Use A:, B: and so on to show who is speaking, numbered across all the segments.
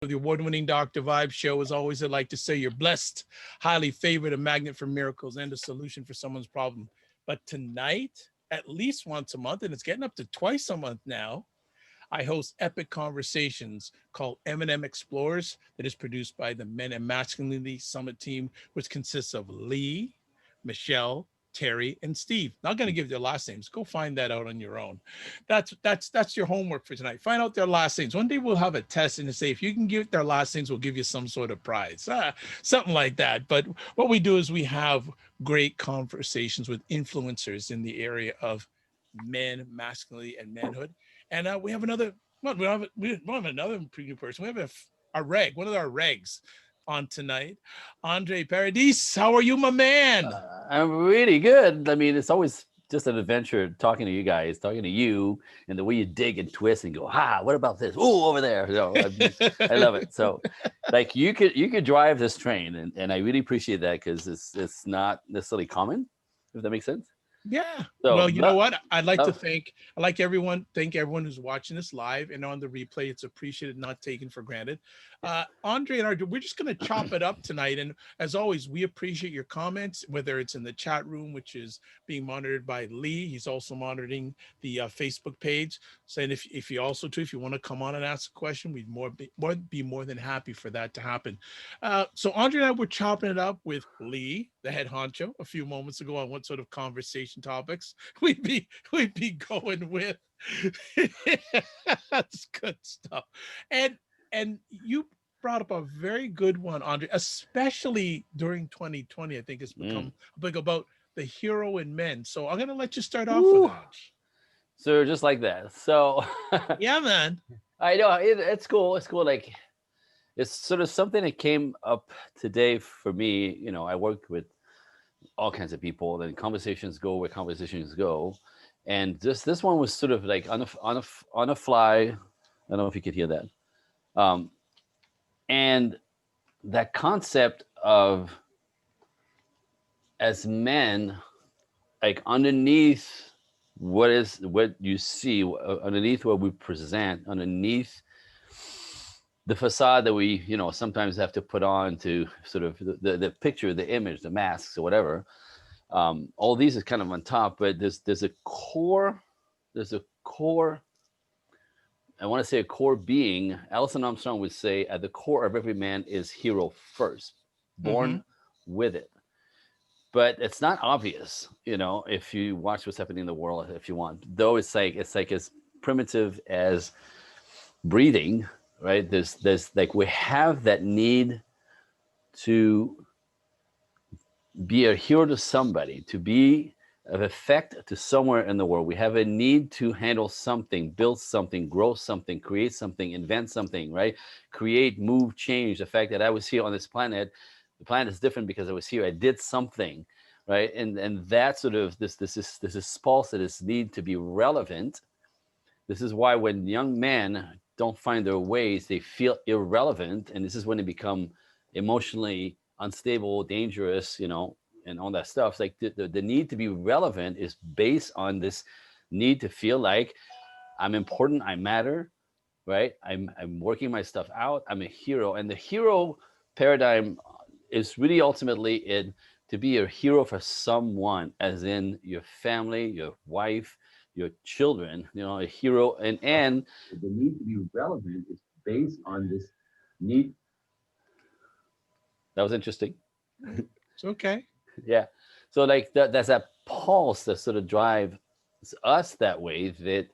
A: The award-winning Dr. Vibe show. As always, I'd like to say you're blessed, highly favored, a magnet for miracles, and a solution for someone's problem. But tonight, at least once a month, and it's getting up to twice a month now, I host epic conversations called M&M Explorers that is produced by the Men and Masculinity Summit team, which consists of Lee, Michelle, Terry, and Steve. Not going to give their last names. Go find that out on your own. That's your homework for tonight. Find out their last names. One day we'll have a test and say if you can give their last names, we'll give you some sort of prize, something like that. But what we do is we have great conversations with influencers in the area of men, masculinity, and manhood. And we have another. Well, we don't have another new person. We have one of our regs on tonight. Andre Paradis, how are you, my man?
B: I'm really good. I mean, it's always just an adventure talking to you guys, talking to you, and the way you dig and twist and go, what about this? Oh, over there. I love it. So, like, you could drive this train, and I really appreciate that because it's not necessarily common, if that makes sense.
A: Yeah. So, well, you know what? I'd like to thank everyone who's watching this live and on the replay. It's appreciated, not taken for granted. Andre and we're just going to chop it up tonight. And as always, we appreciate your comments, whether it's in the chat room, which is being monitored by Lee. He's also monitoring the Facebook page. So, and if you also, too, if you want to come on and ask a question, we'd be more than happy for that to happen. So Andre and I were chopping it up with Lee, the head honcho, a few moments ago on what sort of conversation topics we'd be going with. That's good stuff. And you brought up a very good one, Andre, especially during 2020. I think it's become big about the hero in men. So I'm gonna let you start off with that.
B: So just like that. So
A: yeah, man.
B: I know it's cool. It's cool. Like, it's sort of something that came up today for me. You know, I work with all kinds of people, and conversations go where conversations go. And this one was sort of like on a fly. I don't know if you could hear that. And that concept of, as men, like underneath what you see, underneath what we present, underneath the facade that we, sometimes have to put on to sort of the picture, the image, the masks or whatever. All these is kind of on top, but there's a core. I want to say a core being. Alison Armstrong would say, at the core of every man is hero first, born with it. But it's not obvious, if you watch what's happening in the world, if you want. Though it's like as primitive as breathing, right? There's like, we have that need to be a hero to somebody, to be of effect to somewhere in the world. We have a need to handle something, build something, grow something, create something, invent something, right? Create, move, change. The fact that I was here on this planet, the planet is different because I was here. I did something, right? And that sort of this is pulse, that is need to be relevant. This is why when young men don't find their ways, they feel irrelevant, and this is when they become emotionally unstable, dangerous, and all that stuff. It's like the need to be relevant is based on this need to feel like I'm important, I matter, right? I'm working my stuff out, I'm a hero. And the hero paradigm is really ultimately to be a hero for someone, as in your family, your wife, your children, a hero. And the need to be relevant is based on this need. That was interesting.
A: It's okay.
B: Yeah. So like that's that pulse that sort of drives us that way, that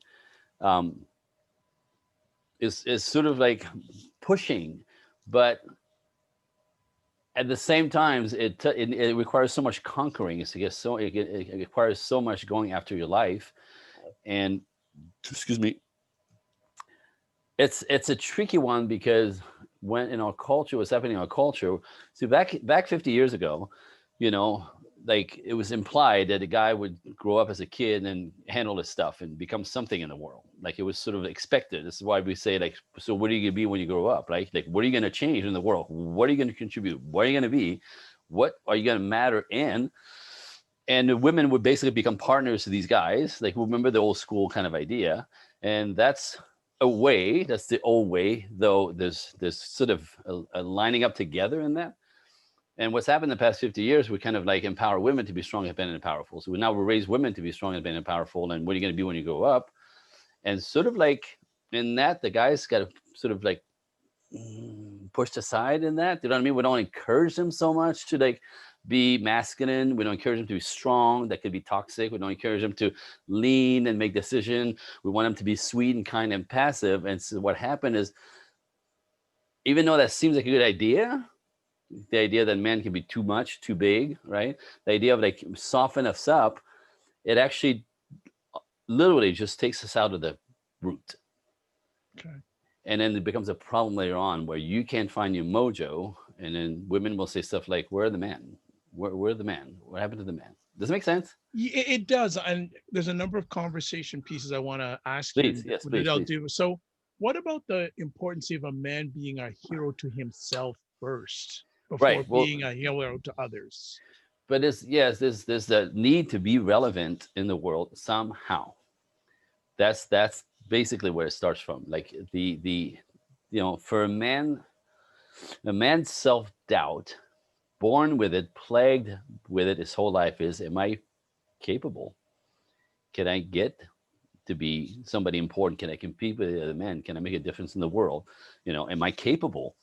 B: is sort of like pushing, but at the same time, it requires so much conquering. It requires so much going after your life, and excuse me, it's a tricky one, because when in our culture, what's happening in our culture, so back 50 years ago, like it was implied that a guy would grow up as a kid and handle his stuff and become something in the world. Like it was sort of expected. This is why we say, like, so what are you going to be when you grow up? Right? Like, what are you going to change in the world? What are you going to contribute? What are you going to be? What are you going to matter in? And the women would basically become partners to these guys. Like, remember the old school kind of idea. And that's a way. That's the old way, though. There's sort of a lining up together in that. And what's happened in the past 50 years, we kind of like empower women to be strong, independent, and powerful. So now we raise women to be strong, independent, and powerful. And what are you going to be when you grow up? And sort of like in that, the guys got to sort of like pushed aside in that. You know what I mean? We don't encourage them so much to like be masculine. We don't encourage them to be strong. That could be toxic. We don't encourage them to lean and make decision. We want them to be sweet and kind and passive. And so what happened is, even though that seems like a good idea, the idea that men can be too much, too big, right? The idea of like soften us up, it actually literally just takes us out of the root.
A: Okay.
B: And then it becomes a problem later on where you can't find your mojo. And then women will say stuff like, where are the men? Where are the men? What happened to the men? Does it make sense?
A: It does. And there's a number of conversation pieces I want to ask you.
B: Please, yes, please,
A: I'll
B: please.
A: do. So what about the importance of a man being a hero to himself first before
B: Right, well,
A: being a hero to others?
B: But there's the need to be relevant in the world somehow. That's basically where it starts from. Like the for a man's self-doubt, born with it, plagued with it his whole life, is, am I capable? Can I get to be somebody important? Can I compete with the other men? Can I make a difference in the world? Am I capable?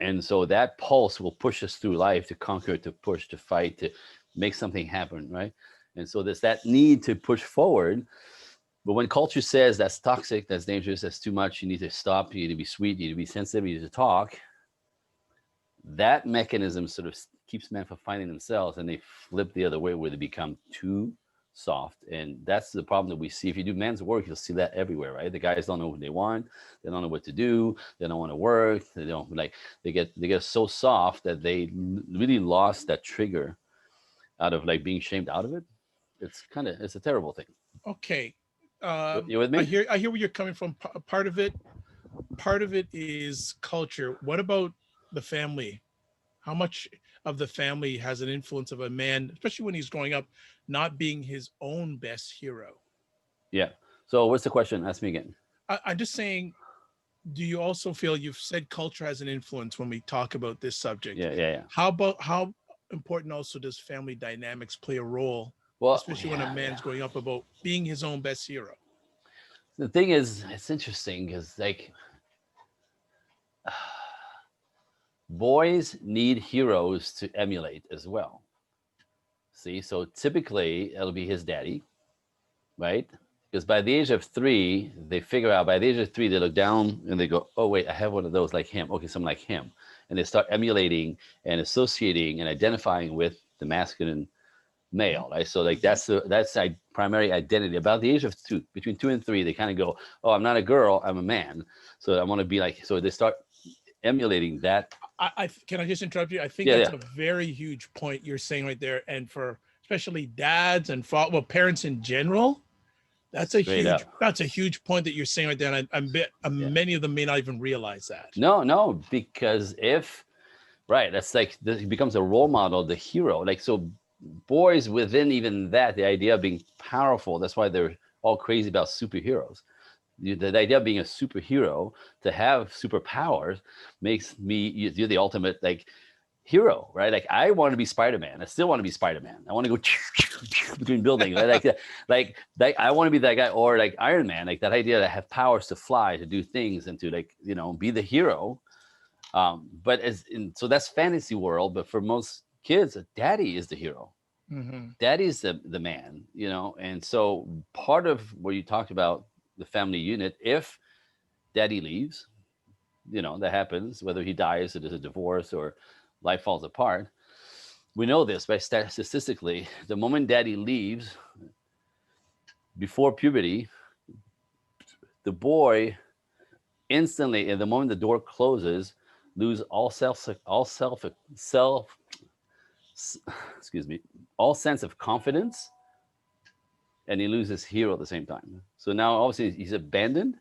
B: And so that pulse will push us through life to conquer, to push, to fight, to make something happen, right? And so there's that need to push forward. But when culture says that's toxic, that's dangerous, that's too much, you need to stop, you need to be sweet, you need to be sensitive, you need to talk, that mechanism sort of keeps men from finding themselves, and they flip the other way where they become too soft. And that's the problem that we see. If you do men's work, you'll see that everywhere, right? The guys don't know what they want, they don't know what to do, they don't want to work, they don't like, they get so soft that they really lost that trigger out of like being shamed out of it. It's a terrible thing.
A: Okay.
B: You with
A: I
B: me?
A: hear where you're coming from. Part of it is culture. What about the family? How much of the family has an influence of a man, especially when he's growing up, not being his own best hero?
B: Yeah. So what's the question? Ask me again.
A: I'm just saying, do you also feel, you've said culture has an influence when we talk about this subject?
B: Yeah.
A: How important also does family dynamics play a role,
B: Well,
A: especially when a man's growing up, about being his own best hero?
B: The thing is, it's interesting because like boys need heroes to emulate as well. See, so typically it'll be his daddy, right? Because by the age of 3, they figure out, by the age of 3, they look down and they go, oh, wait, I have one of those like him. Okay, someone like him. And they start emulating and associating and identifying with the masculine male, right? So like that's primary identity. About the age of 2, between 2 and 3, they kind of go, oh, I'm not a girl, I'm a man. So I want to be like, so they start emulating that.
A: I can I just interrupt you? I think that's a very huge point you're saying right there. And for especially dads and parents in general, that's a huge point that you're saying right there. And many of them may not even realize that.
B: No, because that's like, this becomes a role model, the hero. Like, so boys within even that, the idea of being powerful, that's why they're all crazy about superheroes. The idea of being a superhero, to have superpowers, makes me, you're the ultimate like hero, right? Like I want to be Spider-Man. I still want to be Spider-Man. I want to go between buildings, right? like I want to be that guy, or like Iron Man, like that idea to have powers to fly, to do things, and to like, be the hero. But so that's fantasy world. But for most kids, daddy is the hero.
A: Mm-hmm.
B: Daddy's the man, and so part of what you talked about, the family unit, if daddy leaves, that happens, whether he dies or there's a divorce or life falls apart, we know this by statistically, the moment daddy leaves before puberty, the boy instantly, at the moment the door closes, lose all all sense of confidence, and he loses hero at the same time. So now obviously he's abandoned,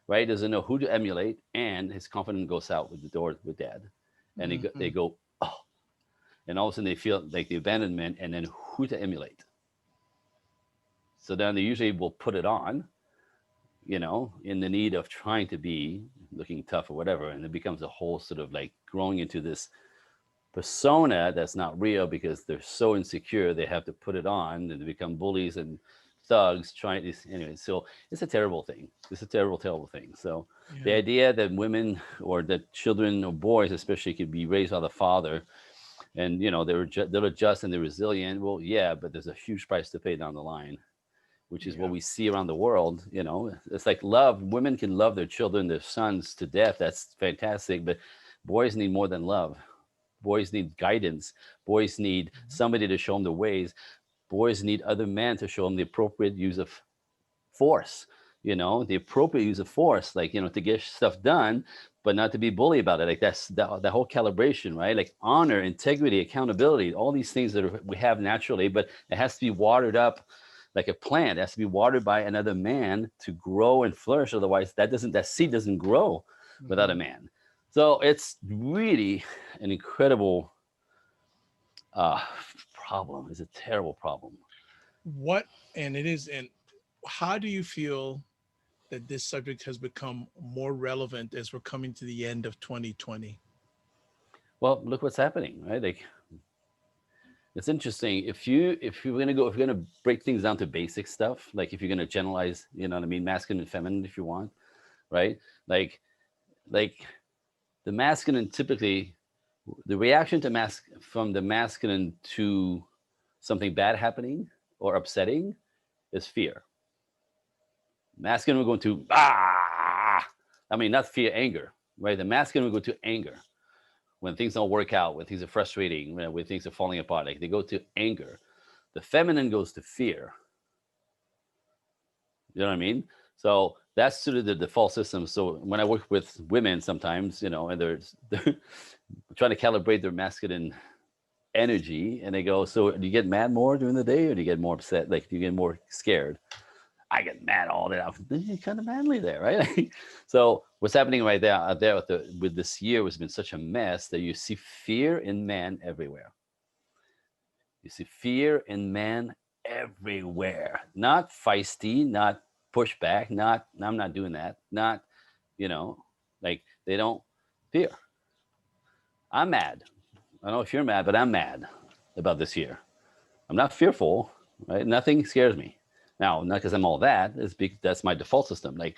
B: right? Doesn't know who to emulate, and his confidence goes out with the door with dad, and they go, oh, and all of a sudden they feel like the abandonment, and then who to emulate. So then they usually will put it on, in the need of trying to be looking tough or whatever. And it becomes a whole sort of like growing into this persona that's not real because they're so insecure they have to put it on and they become bullies and thugs trying to anyway. So it's a terrible thing. It's a terrible thing. So the
A: Yeah.
B: idea that women or that children or boys especially could be raised by the father and they'll adjust and they're resilient, well, yeah, but there's a huge price to pay down the line, which is what
A: Yeah.
B: we see around the world. It's like love. Women can love their children, their sons to death. That's fantastic. But boys need more than love. Boys need guidance. Boys need
A: Mhm.
B: somebody to show them the ways. Boys need other men to show them the appropriate use of force, the appropriate use of force, like, to get stuff done, but not to be bully about it. Like that whole calibration, right? Like honor, integrity, accountability, all these things we have naturally, but it has to be watered up like a plant. It has to be watered by another man to grow and flourish. Otherwise, that seed doesn't grow without a
A: Mhm.
B: man. So it's really an incredible uh, problem. It's a terrible problem.
A: What and it is and how do you feel that this subject has become more relevant as we're coming to the end of 2020?
B: Well, look what's happening, right? Like it's interesting. If you're gonna break things down to basic stuff, like if you're gonna generalize, you know what I mean, masculine and feminine, if you want, right? Like like the masculine typically, the reaction to from the masculine to something bad happening or upsetting is fear. Masculine will go into I mean, not fear, anger, right? The masculine will go to anger when things don't work out, when things are frustrating, when things are falling apart. Like they go to anger. The feminine goes to fear. You know what I mean? So that's sort of the default system. So when I work with women sometimes, and they're trying to calibrate their masculine energy, and they go, so do you get mad more during the day, or do you get more upset? Like, do you get more scared? I get mad all the time. Then you're kind of manly there, right? So what's happening right there out there with this year has been such a mess that you see fear in man everywhere. You see fear in man everywhere. Not feisty, not pushback, not I'm not doing that. Not, you know, like they don't fear. I'm mad. I don't know if you're mad, but I'm mad about this year. I'm not fearful, right? Nothing scares me. Now, not because I'm all that, it's because that's my default system. Like,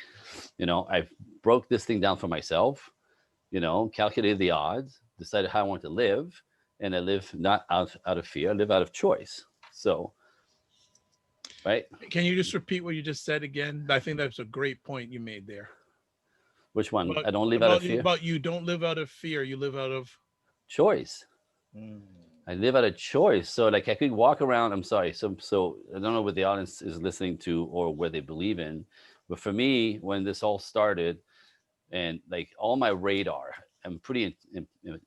B: I've broke this thing down for myself, calculated the odds, decided how I want to live, and I live not out of fear, I live out of choice. So, right?
A: Can you just repeat what you just said again? I think that's a great point you made there.
B: Which one?
A: About
B: I don't live out of
A: about
B: fear.
A: about you don't live out of fear, you live out of
B: Choice.
A: Mm.
B: I live out of choice. So like I could walk around. I'm sorry. So I don't know what the audience is listening to or what they believe in, but for me, when this all started, and like all my radar, I'm pretty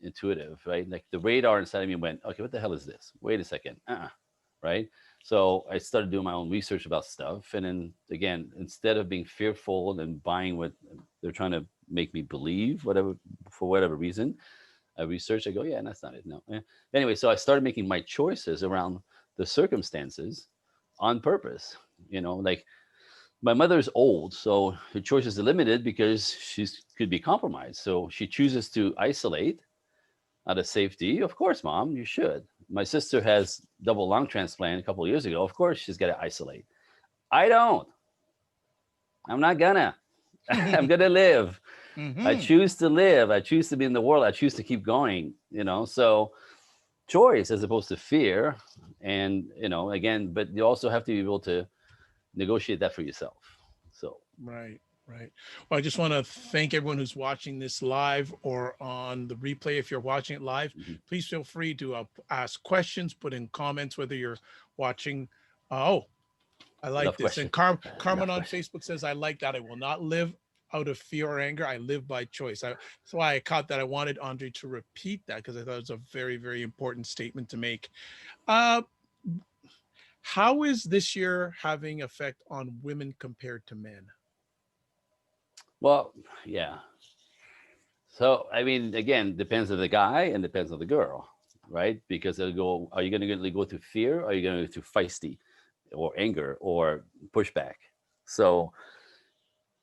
B: intuitive, right? Like the radar inside of me went, okay, what the hell is this? Wait a second, right? So I started doing my own research about stuff, and then again, instead of being fearful and buying what they're trying to make me believe, whatever for whatever reason, I researched. I go, yeah, that's not it. No. Anyway, so I started making my choices around the circumstances on purpose. Like my mother's old, so her choices are limited because she could be compromised. So she chooses to isolate out of safety. Of course, mom, you should. My sister has double lung transplant a couple of years ago. Of course, she's got to isolate. I don't. I'm not gonna. I'm gonna live. I
A: Hmm.
B: choose to live. I choose to be in the world. I choose to keep going. So choice as opposed to fear, and again, but you also have to be able to negotiate that for yourself. So
A: Right, right. Well, I just want to thank everyone who's watching this live or on the replay. If you're watching it live,
B: mhm.
A: please feel free to ask questions, put in comments whether you're watching. Oh, I like
B: Enough
A: this. And
B: question.
A: Carmen
B: Enough
A: on
B: question.
A: Facebook says, I like that. I will not live out of fear or anger. I live by choice. That's why I caught that. I wanted Andre to repeat that because I thought it was a very, very important statement to make. Uh, how is this year having effect on women compared to men?
B: Well, yeah. So I mean, again, depends on the guy and depends on the girl, right? Because they'll go, are you going to go to fear? Or are you going to go to feisty, or anger, or pushback? So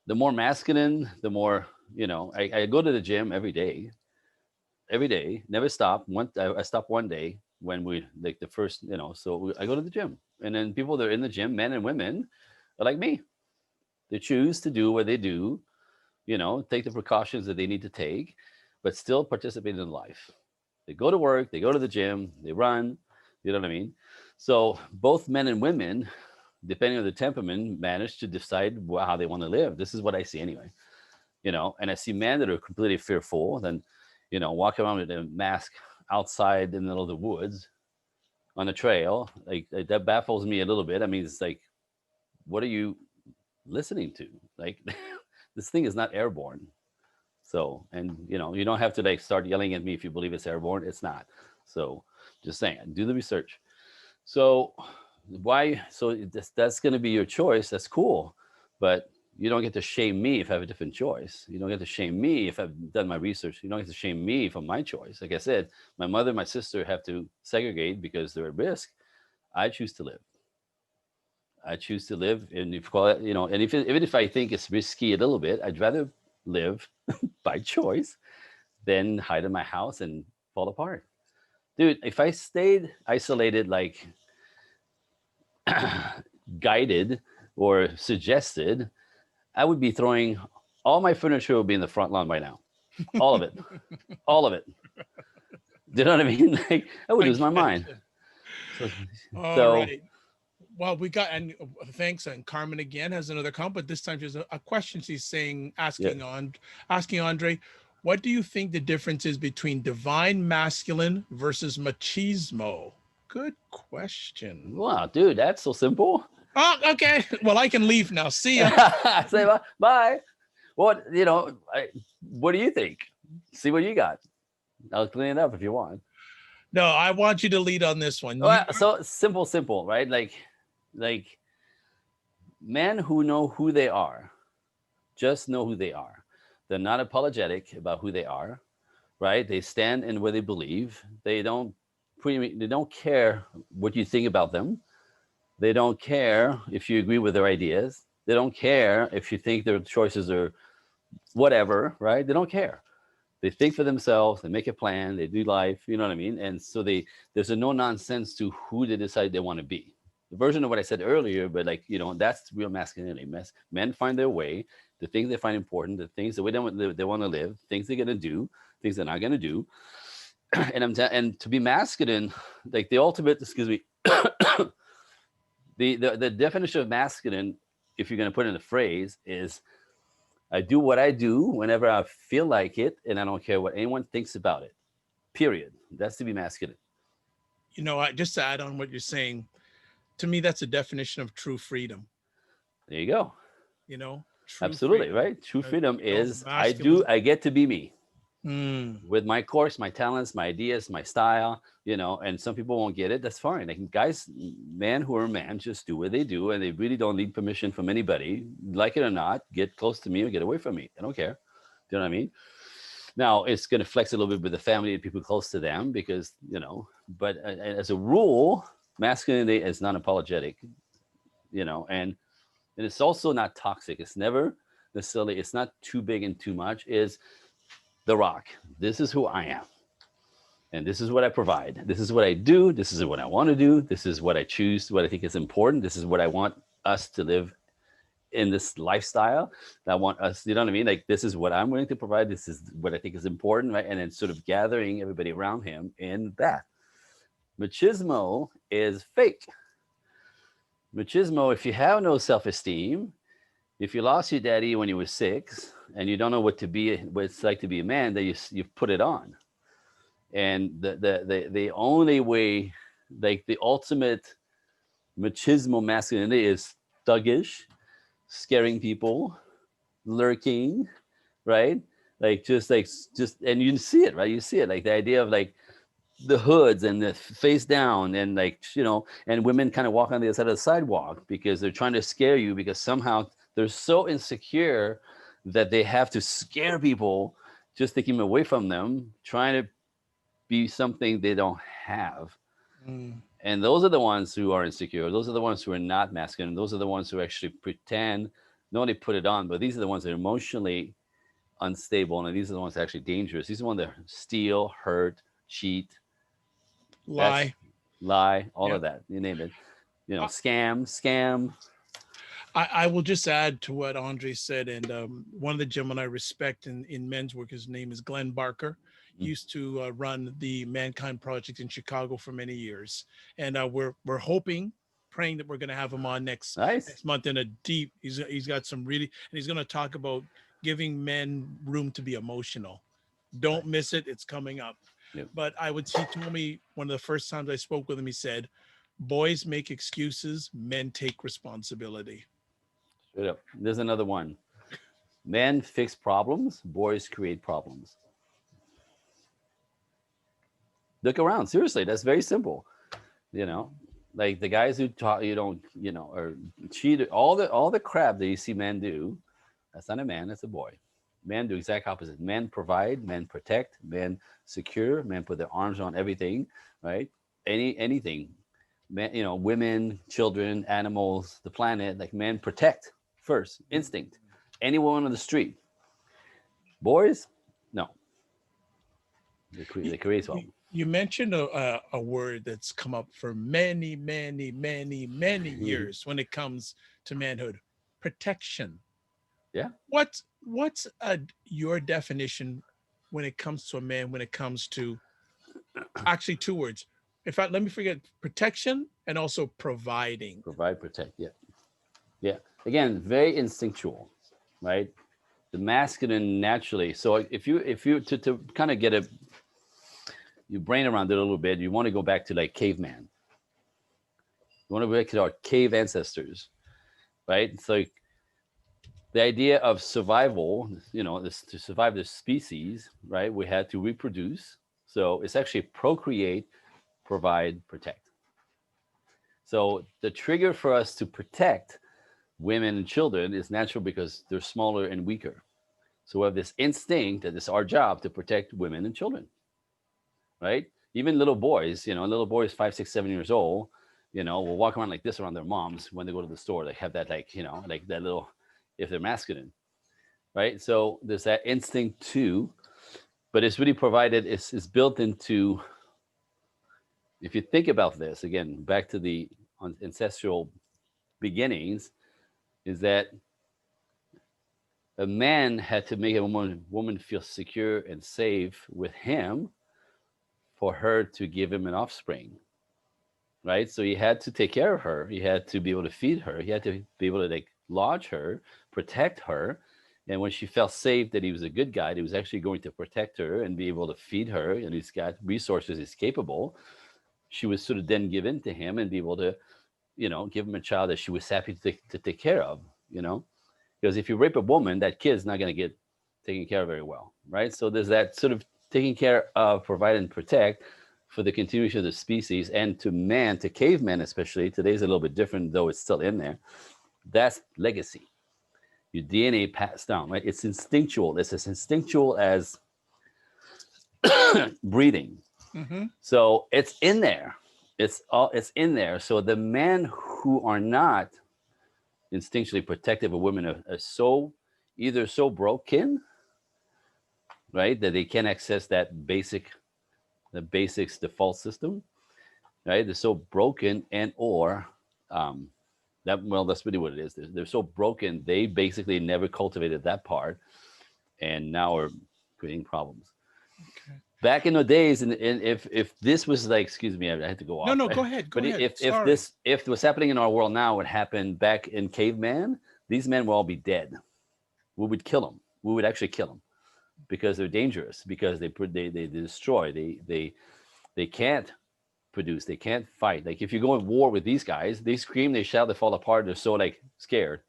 B: the more masculine, the more, I go to the gym every day, never stop. I stopped one day when we like the first, I go to the gym, and then people that are in the gym, men and women, are like me. They choose to do what they do, take the precautions that they need to take, but still participate in life. They go to work, they go to the gym, they run, you know what I mean? So both men and women, depending on the temperament, manage to decide how they want to live. This is what I see anyway, and I see men that are completely fearful, then, walk around with a mask outside in the middle of the woods on a trail. Like that baffles me a little bit. I mean, it's like, what are you listening to? Like, this thing is not airborne. So, and you don't have to like start yelling at me if you believe it's airborne. It's not. So, just saying, do the research. So, why? So that's going to be your choice. That's cool, but you don't get to shame me if I have a different choice. You don't get to shame me if I've done my research. You don't get to shame me for my choice. Like I said, my mother and my sister have to segregate because they're at risk. I choose to live. I choose to live, and if you call it, and even if I think it's risky a little bit, I'd rather live by choice than hide in my house and fall apart. Dude, if I stayed isolated, like guided or suggested, I would be throwing all my furniture would be in the front lawn by now. All of it. All of it. Do you know what I mean? Like I would
A: I
B: lose my
A: get
B: mind.
A: you.
B: So,
A: All
B: so
A: right. Well, we got, and thanks. And Carmen again has another comment, but this time she's a question. She's saying,
B: yeah.
A: asking Andre, what do you think the difference is between divine masculine versus machismo? Good question.
B: Wow, dude, that's so simple.
A: Oh, okay. Well, I can leave now. See ya.
B: Say bye. Bye. What what do you think? See what you got. I'll clean it up if you want.
A: No, I want you to lead on this one. You,
B: Well, so simple, right? Like men who know who they are, just know who they are. They're not apologetic about who they are, right? They stand in where they believe. They don't care what you think about them. They don't care if you agree with their ideas. They don't care if you think their choices are whatever, right? They don't care. They think for themselves. They make a plan. They do life. You know what I mean? And so there's a no nonsense to who they decide they want to be. The version of what I said earlier, but like that's real masculinity. Men find their way, the things they find important, the things the way they want to live, things they're gonna do, things they're not gonna do. And to be masculine, like the ultimate, excuse me, the definition of masculine, if you're gonna put in a phrase, is I do what I do whenever I feel like it, and I don't care what anyone thinks about it. Period. That's to be masculine.
A: just to add on what you're saying, to me, that's a definition of true freedom.
B: There you go.
A: True
B: Absolutely,
A: freedom.
B: right? True freedom is
A: Masculine.
B: I get to be me
A: Mm,
B: with my course, my talents, my ideas, my style, and some people won't get it. That's fine. Like guys, men who are men just do what they do, and they really don't need permission from anybody, like it or not. Get close to me or get away from me. I don't care. Do you know what I mean? Now it's going to flex a little bit with the family and people close to them because but as a rule, masculinity is non-apologetic, and it's also not toxic. It's never necessarily. It's not too big and too much. Is the rock. This is who I am. And this is what I provide. This is what I do. This is what I want to do. This is what I choose, what I think is important. This is what I want us to live in this lifestyle. I want us, you know what I mean? Like, this is what I'm willing to provide. This is what I think is important, right? And then sort of gathering everybody around him in that. Machismo is fake. Machismo, if you have no self-esteem, if you lost your daddy when you were 6 and you don't know what it's like to be a man, then you put it on. And the only way, like the ultimate machismo masculinity is thuggish, scaring people, lurking, right? Like just and you see it, right? You see it, like the idea of like the hoods and the face down and like and women kind of walk on the other side of the sidewalk because they're trying to scare you because somehow they're so insecure that they have to scare people just to keep them away from them, trying to be something they don't have.
A: mm,
B: And those are the ones who are insecure. Those are the ones who are not masculine. Those are the ones who actually pretend not only put it on, but these are the ones that are emotionally unstable, and these are the ones that are actually dangerous. These are the ones that steal, hurt, cheat, that's
A: Lie.
B: lie, all
A: Yeah.
B: of that. You name it.
A: I,
B: Scam.
A: I will just add to what Andre said, and one of the gentlemen I respect in men's work, his name is Glenn Barker. He
B: Mm.
A: used to run the Mankind Project in Chicago for many years, and we're hoping, praying that we're going to have him on
B: Nice.
A: next month in a deep. He's got some really, and he's going to talk about giving men room to be emotional. Don't
B: Nice.
A: miss it; it's coming up.
B: Yep.
A: But he told me one of the first times I spoke with him, he said, "Boys make excuses, men take responsibility."
B: Straight up. There's another one. Men fix problems, boys create problems. Look around. Seriously, that's very simple. You know, like the guys who taught you don't, or cheat, all the crap that you see men do, that's not a man, that's a boy. Men do exact opposite. Men provide, men protect, men secure, men put their arms on everything, right? Anything. Men, women, children, animals, the planet, like men protect first, instinct. Anyone on the street. Boys, no. They create
A: You,
B: problem.
A: you mentioned a word that's come up for many, many, many, many years when it comes to manhood: protection.
B: Yeah.
A: What's your definition when it comes to a man? When it comes to actually two words. In fact, let me forget protection and also providing.
B: Provide, protect. Yeah. Yeah. Again, very instinctual, right? The masculine naturally. So if you to kind of get your brain around it a little bit, you want to go back to like caveman. You want to go back to our cave ancestors, right? So the idea of survival, this, to survive the species, right? We had to reproduce. So it's actually procreate, provide, protect. So the trigger for us to protect women and children is natural because they're smaller and weaker. So we have this instinct that it's our job to protect women and children, right? Even little boys, little boys 5, 6, 7 years old, will walk around like this around their moms when they go to the store. They have that like that little, if they're masculine, right? So there's that instinct too, but it's really provided. It's built into. If you think about this again, back to the ancestral beginnings, is that a man had to make a woman feel secure and safe with him for her to give him an offspring, right? So he had to take care of her. He had to be able to feed her. He had to be able to like lodge her, protect her. And when she felt safe that he was a good guy, he was actually going to protect her and be able to feed her, and he's got resources, he's capable. She was sort of then give in to him and be able to, give him a child that she was happy to take care of, because if you rape a woman, that kid's not going to get taken care of very well, right? So there's that sort of taking care of, provide and protect for the continuation of the species, and to man, to cavemen especially. Today's a little bit different, though it's still in there. That's legacy. Your DNA passed down, right? It's instinctual. It's as instinctual as breathing.
A: Mm-hmm.
B: So it's in there. It's in there. So the men who are not instinctually protective of women are either so broken, right, that they can't access the basics default system, right? They're so broken, and or that's really what it is. They're so broken, they basically never cultivated that part, and now are creating problems.
A: Okay.
B: Back in the days, and if this was like, excuse me, I had to go
A: No,
B: off.
A: no, go ahead. Go
B: But
A: ahead.
B: if
A: Sorry.
B: if what's happening in our world now would happen back in caveman, these men will all be dead. We would kill them. We would actually kill them because they're dangerous. Because they destroy. They can't produce. They can't fight. Like if you go in war with these guys, they scream, they shout, they fall apart. They're so like scared,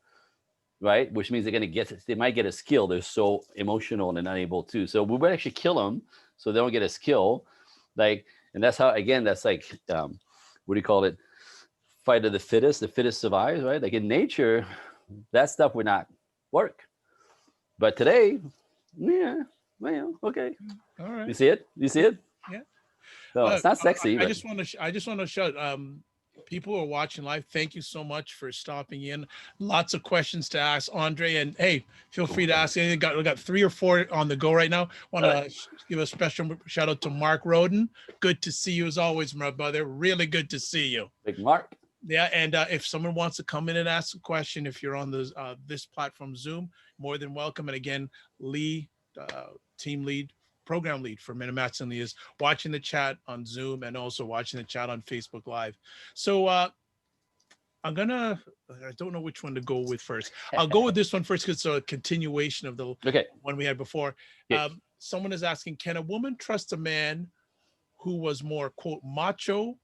B: right? Which means they might get a skill. They're so emotional and they're not able to. So we would actually kill them so they don't get a skill. Like, and that's how, again, that's like, what do you call it? Fight of the fittest. The fittest survives, right? Like in nature, that stuff would not work. But today, yeah, well, okay.
A: All right.
B: You see it? You see
A: Yeah.
B: it?
A: Yeah.
B: No, it's not sexy,
A: I
B: but
A: just want to. I just want to show. People who are watching live, thank you so much for stopping in. Lots of questions to ask Andre, and hey, feel free to ask anything. We got 3 or 4 on the go right now. Want to give a special shout out to Mark Roden. Good to see you as always, my brother. Really good to see you.
B: Big Mark.
A: Yeah, and if someone wants to come in and ask a question, if you're on this platform Zoom, more than welcome. And again, Lee, team lead, program lead for Men of Masculinity, is watching the chat on Zoom and also watching the chat on Facebook Live. So I don't know which one to go with first. I'll go with this one first because it's a continuation of the one we had before. Someone is asking, can a woman trust a man who was more, quote, macho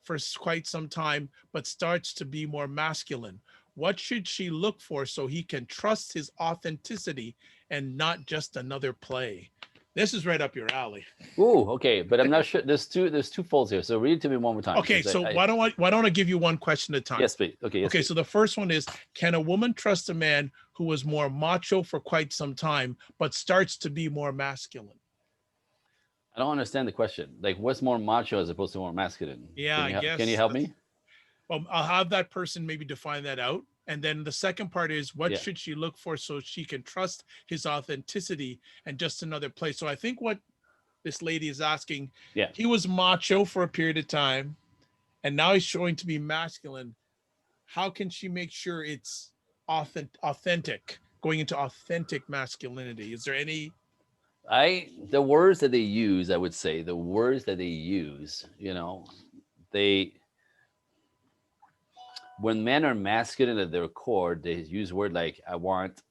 A: for quite some time, but starts to be more masculine? What should she look for so he can trust his authenticity and not just another play? This is right up your alley.
B: Ooh, okay, but I'm not sure. There's two folds here, so read it to me one more time.
A: Okay, so why don't I give you one question at a time?
B: Yes, please. Okay. Yes,
A: okay,
B: please.
A: So the first one is, can a woman trust a man who was more macho for quite some time, but starts to be more masculine?
B: I don't understand the question. Like, what's more macho as opposed to more masculine?
A: Yeah, I guess.
B: Can you help me?
A: Well, I'll have that person maybe define that out. And then the second part is, what should she look for so she can trust his authenticity and just another place? So I think what this lady is asking, he was macho for a period of time, and now he's showing to be masculine. How can she make sure it's authentic, going into authentic masculinity? Is there any?
B: The words that they use, I would say, the words that they use, when men are masculine at their core, they use word like I want,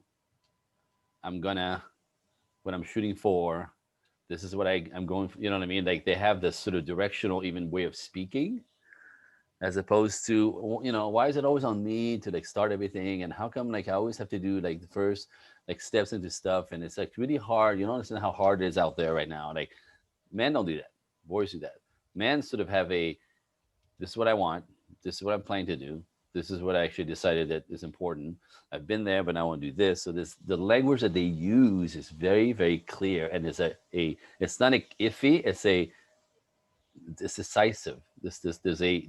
B: I'm gonna, what I'm shooting for, this is what I'm going for, you know what I mean? Like they have this sort of directional even way of speaking, as opposed to, why is it always on me to like start everything? And how come like I always have to do like the first like steps into stuff? And it's like really hard. You don't understand how hard it is out there right now. Like men don't do that. Boys do that. Men sort of have this is what I want. This is what I'm planning to do. This is what I actually decided that is important. I've been there, but I want to do this. So the language that they use is very, very clear. And it's it's not a iffy, it's decisive.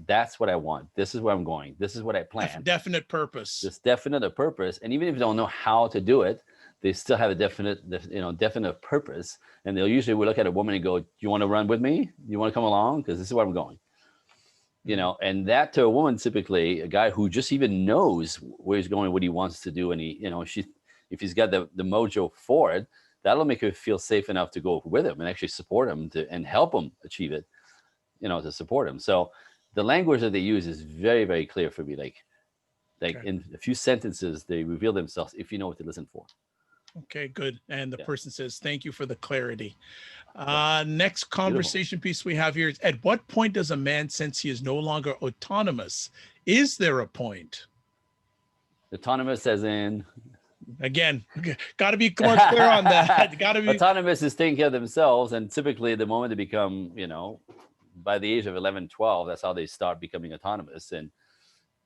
B: That's what I want. This is where I'm going. This is what I plan.
A: Definite purpose.
B: This definite purpose. And even if you don't know how to do it, they still have a definite purpose. And they'll usually look at a woman and go, "Do you want to run with me? You want to come along? Because this is where I'm going." And that to a woman, typically a guy who just even knows where he's going, what he wants to do, and if he's got the mojo for it, that'll make her feel safe enough to go with him and actually support him and help him achieve it. To support him. So the language that they use is very, very clear for me. Like in a few sentences, they reveal themselves if you know what to listen for.
A: Okay, good. And the person says, thank you for the clarity. Next conversation piece we have here is, at what point does a man sense he is no longer autonomous? Is there a point?
B: Autonomous as in?
A: Again, got to be more clear on that. Got to be.
B: Autonomous is taking care of themselves. And typically the moment they become, by the age of 11, 12, that's how they start becoming autonomous. And,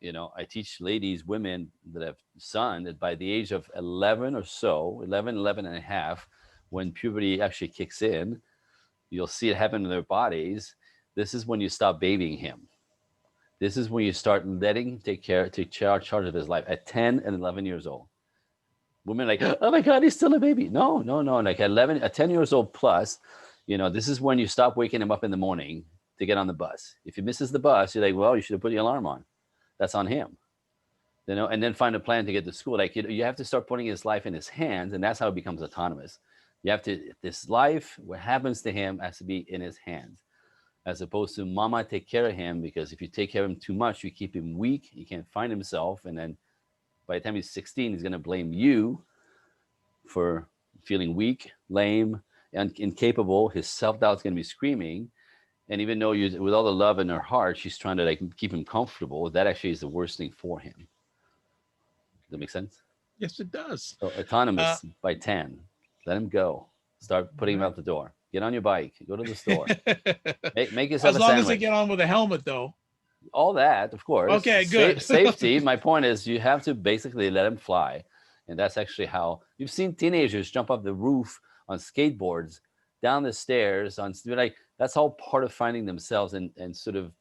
B: I teach women that have son, that by the age of 11 or so, 11 and a half, when puberty actually kicks in, you'll see it happen in their bodies. This is when you stop babying him. This is when you start letting him take charge of his life at 10 and 11 years old. Women are like, oh my God, he's still a baby. No. Like 10 years old plus, this is when you stop waking him up in the morning to get on the bus. If he misses the bus, you're like, well, you should have put the alarm on. That's on him. And then find a plan to get to school. Like you have to start putting his life in his hands, and that's how it becomes autonomous. You have to, this life, what happens to him has to be in his hands, as opposed to mama take care of him, because if you take care of him too much, you keep him weak, he can't find himself, and then by the time he's 16, he's going to blame you for feeling weak, lame, and incapable. His self-doubt is going to be screaming. And even though with all the love in her heart, she's trying to like keep him comfortable, that actually is the worst thing for him. Does that make sense?
A: Yes, it does.
B: So autonomous by 10. Let him go. Start putting him out the door. Get on your bike. Go to the store. make yourself a sandwich. As long as they
A: get on with a helmet, though.
B: All that, of course.
A: Okay, good.
B: Safety. My point is, you have to basically let him fly. And that's actually how you've seen teenagers jump off the roof on skateboards, down the stairs, that's all part of finding themselves and sort of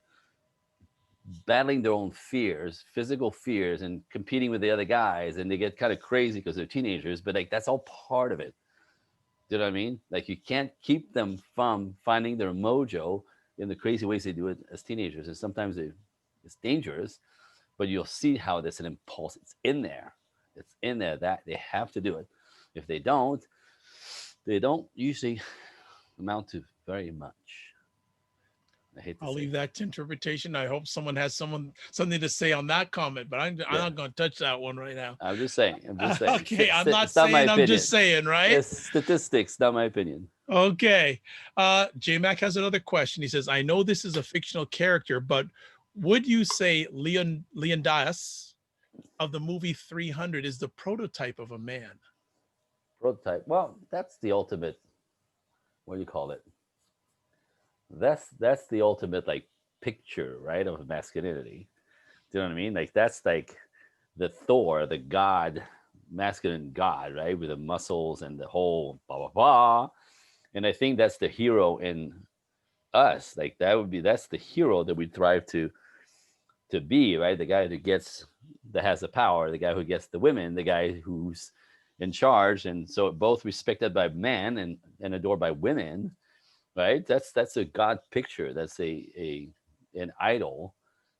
B: battling their own fears, physical fears, and competing with the other guys, and they get kind of crazy because they're teenagers. But like that's all part of it. Do you know what I mean? Like you can't keep them from finding their mojo in the crazy ways they do it as teenagers, and sometimes it's dangerous. But you'll see how there's an impulse. It's in there. It's in there that they have to do it. If they don't usually amount to very much. I hate to
A: I'll
B: say
A: leave
B: it.
A: that to interpretation. I hope someone has something to say on that comment, but I'm
B: Yeah,
A: not going to touch that one right now.
B: I'm just saying. I'm just saying.
A: Okay, I'm not
B: It's not my
A: saying, I'm
B: opinion.
A: just saying, right?
B: It's statistics, not my opinion.
A: Okay. J-Mac has another question. He says, I know this is a fictional character, but would you say Leonidas of the movie 300 is the prototype of a man?
B: Prototype. Well, that's the ultimate. What do you call it? That's the ultimate like picture, right, of masculinity. Do you know what I mean? Like that's like the Thor, the god, masculine god, right, with the muscles and the whole blah blah blah. And I think that's the hero in us. Like that's the hero that we thrive to be, right? The guy that has the power, the guy who gets the women, the guy who's in charge, and so both respected by men and adored by women, right? That's a god picture. That's a an idol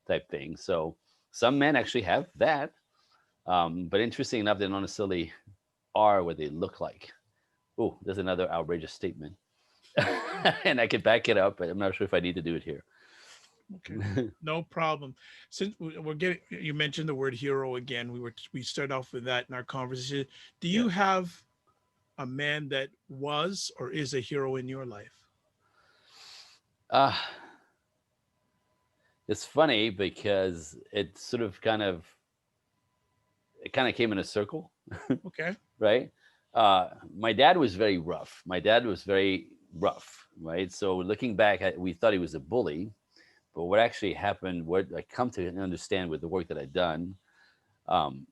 B: type thing. So some men actually have that, but interesting enough, they don't necessarily are what they look like. Oh, there's another outrageous statement, and I could back it up, but I'm not sure if I need to do it here.
A: Okay, no problem. Since we're getting, you mentioned the word hero again. We start off with that in our conversation. Do
B: Yeah.
A: you have a man that was or is a hero in your life?
B: Uh, it's funny because it sort of it kind of came in a circle,
A: Okay.
B: right? My dad was very rough. My dad was very rough, right? So looking back, we thought he was a bully, but what actually happened, what I come to understand with the work that I've done, um,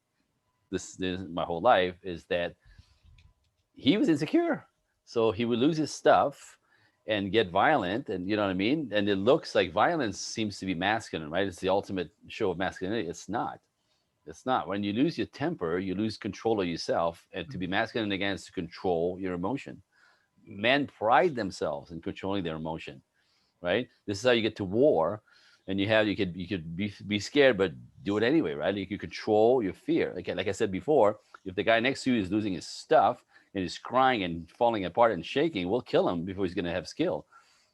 B: this my whole life, is that he was insecure. So he would lose his stuff and get violent, and you know what I mean? And it looks like violence seems to be masculine, right? It's the ultimate show of masculinity. It's not. It's not. When you lose your temper, you lose control of yourself. And to be masculine again is to control your emotion. Men pride themselves in controlling their emotion, right? This is how you get to war. And you could be scared, but do it anyway, right? You could control your fear. Like I said before, if the guy next to you is losing his stuff and is crying and falling apart and shaking, we'll kill him before he's gonna have skill,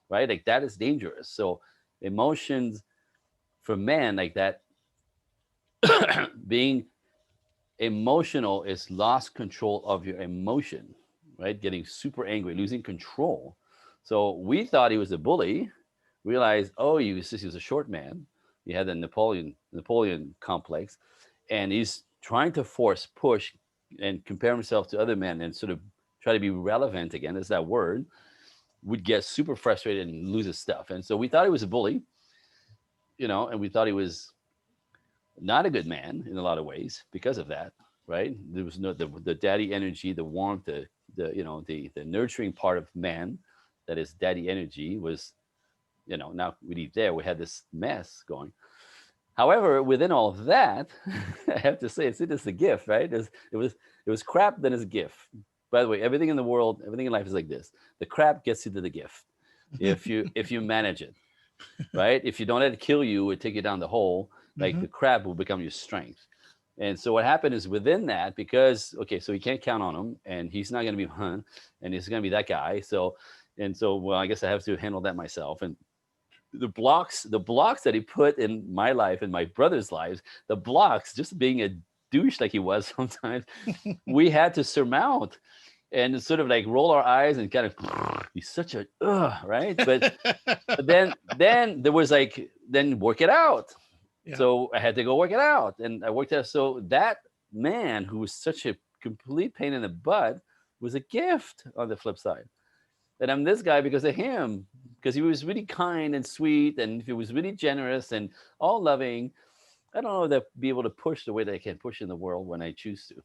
B: right? Like that is dangerous. So emotions for men like that, being emotional is lost control of your emotion, right? Getting super angry, losing control. So we thought he was a bully. Realized, oh, he was a short man. He had the Napoleon complex, and he's trying to push, and compare himself to other men, and sort of try to be relevant again. Is that word? Would get super frustrated and lose his stuff. And so we thought he was a bully, and we thought he was not a good man in a lot of ways because of that, right? There was no the daddy energy, the warmth, the nurturing part of man, that is daddy energy, was, now we leave there. We had this mess going. However, within all of that, I have to say, it's a gift, right? It was crap, then it's a gift. By the way, everything in the world, everything in life is like this. The crap gets you to the gift if you manage it, right? If you don't let it kill you or take you down the hole, like
A: Mm-hmm.
B: the crab will become your strength. And so what happened is, within that, because okay, so you can't count on him, and he's not going to be and he's going to be that guy. So well, I guess I have to handle that myself. And the blocks that he put in my life and my brother's lives, the blocks, just being a douche like he was sometimes, we had to surmount and sort of like roll our eyes and kind of he's such a right. But then there was like, then work it out.
A: Yeah.
B: So I had to go work it out, and I worked out. So that man, who was such a complete pain in the butt, was a gift on the flip side. And I'm this guy because of him, because he was really kind and sweet, and he was really generous and all loving. I don't know that be able to push the way that I can push in the world when I choose to,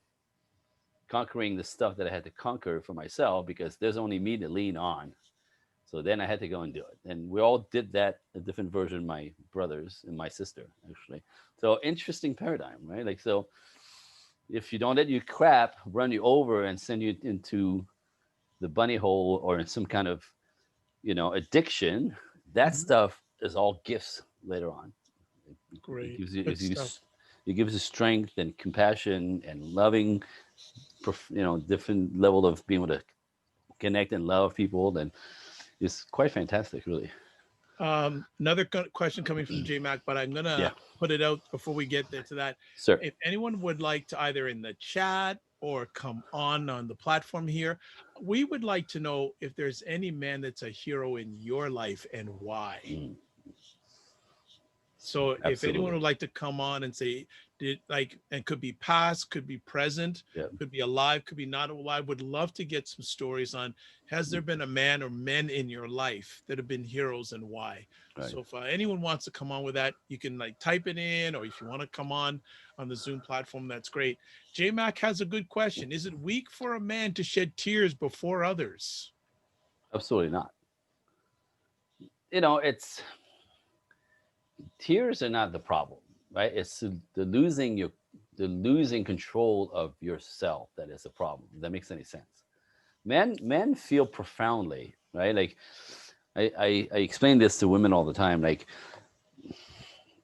B: conquering the stuff that I had to conquer for myself, because there's only me to lean on, So then I had to go and do it. And we all did that, a different version, my brothers and my sister, actually. So interesting paradigm, right? Like, so if you don't let your crap run you over and send you into the bunny hole or in some kind of, addiction, that
A: Mhm.
B: stuff is all gifts later on. It
A: Great.
B: gives you,
A: Good stuff.
B: it gives you strength and compassion and loving, different level of being able to connect and love people. And it's quite fantastic, really.
A: Another question coming from JMac, but I'm
B: Yeah,
A: gonna put it out before we get there to that.
B: sir.
A: If anyone would like to either in the chat or come on the platform here, we would like to know if there's any man that's a hero in your life and why.
B: Mm,
A: So if anyone
B: absolutely.
A: would like to come on and say, did like, and could be past, could be present,
B: Yeah.
A: could be alive, could be not alive, would love to get some stories on, has there been a man or men in your life that have been heroes and why?
B: Right.
A: So if anyone wants to come on with that, you can like type it in, or if you want to come on the Zoom platform, that's great. JMac has a good question. Is it weak for a man to shed tears before others?
B: Absolutely not. It's tears are not the problem, right? It's the losing control of yourself that is the problem. If that makes any sense. Men feel profoundly, right? Like I explain this to women all the time. Like,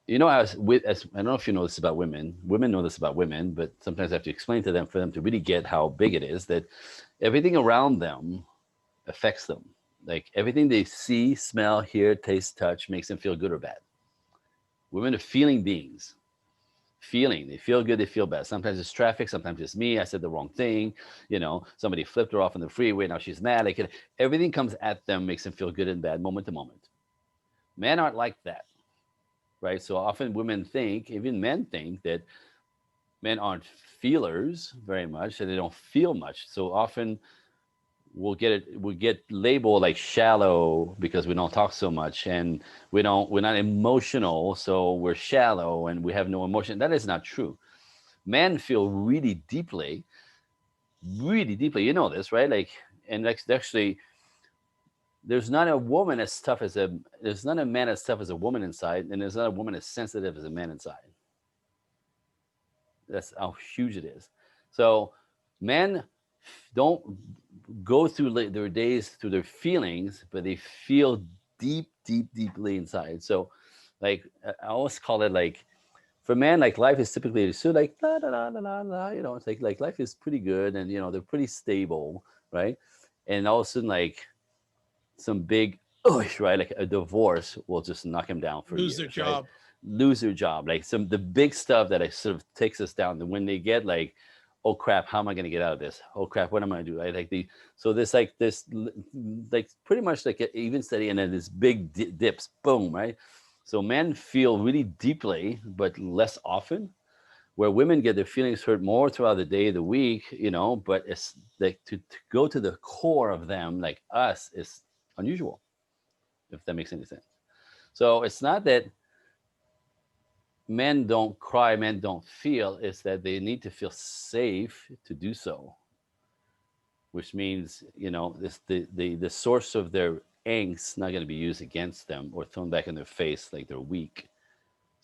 B: as I don't know if you know this about women. Women know this about women, but sometimes I have to explain to them for them to really get how big it is that everything around them affects them. Like everything they see, smell, hear, taste, touch makes them feel good or bad. Women are feeling beings. Feeling. They feel good, they feel bad. Sometimes it's traffic, sometimes it's me. I said the wrong thing. Somebody flipped her off on the freeway. Now she's mad. Like everything comes at them, makes them feel good and bad, moment to moment. Men aren't like that, right? So often women think, even men think that men aren't feelers very much, and they don't feel much. So often we get labeled like shallow because we don't talk so much, and we're not emotional, so we're shallow and we have no emotion. That is not true. Men feel really deeply. You know this, right? Like, and actually, there's not a man as tough as a woman inside, and there's not a woman as sensitive as a man inside. That's how huge it is. So men don't go through their days through their feelings, but they feel deeply inside. So, like, I always call it like, for men, like life is typically so like la la la la la la. It's like life is pretty good, and they're pretty stable, right? And all of a sudden, like some big, right, like a divorce will just knock him down for
A: Lose their
B: years, right?
A: job.
B: Lose their job, like the big stuff that sort of takes us down. And when they get like, oh crap, how am I going to get out of this? Oh crap, what am I going to do? Right? Like so there's like this, like pretty much like an even steady, and then this big dips, boom, right? So men feel really deeply, but less often. Where women get their feelings hurt more throughout the day, the week, but it's like to go to the core of them, like us, is unusual, if that makes any sense. So it's not that men don't cry, men don't feel, it's that they need to feel safe to do so, which means, this, the source of their angst not going to be used against them or thrown back in their face like they're weak.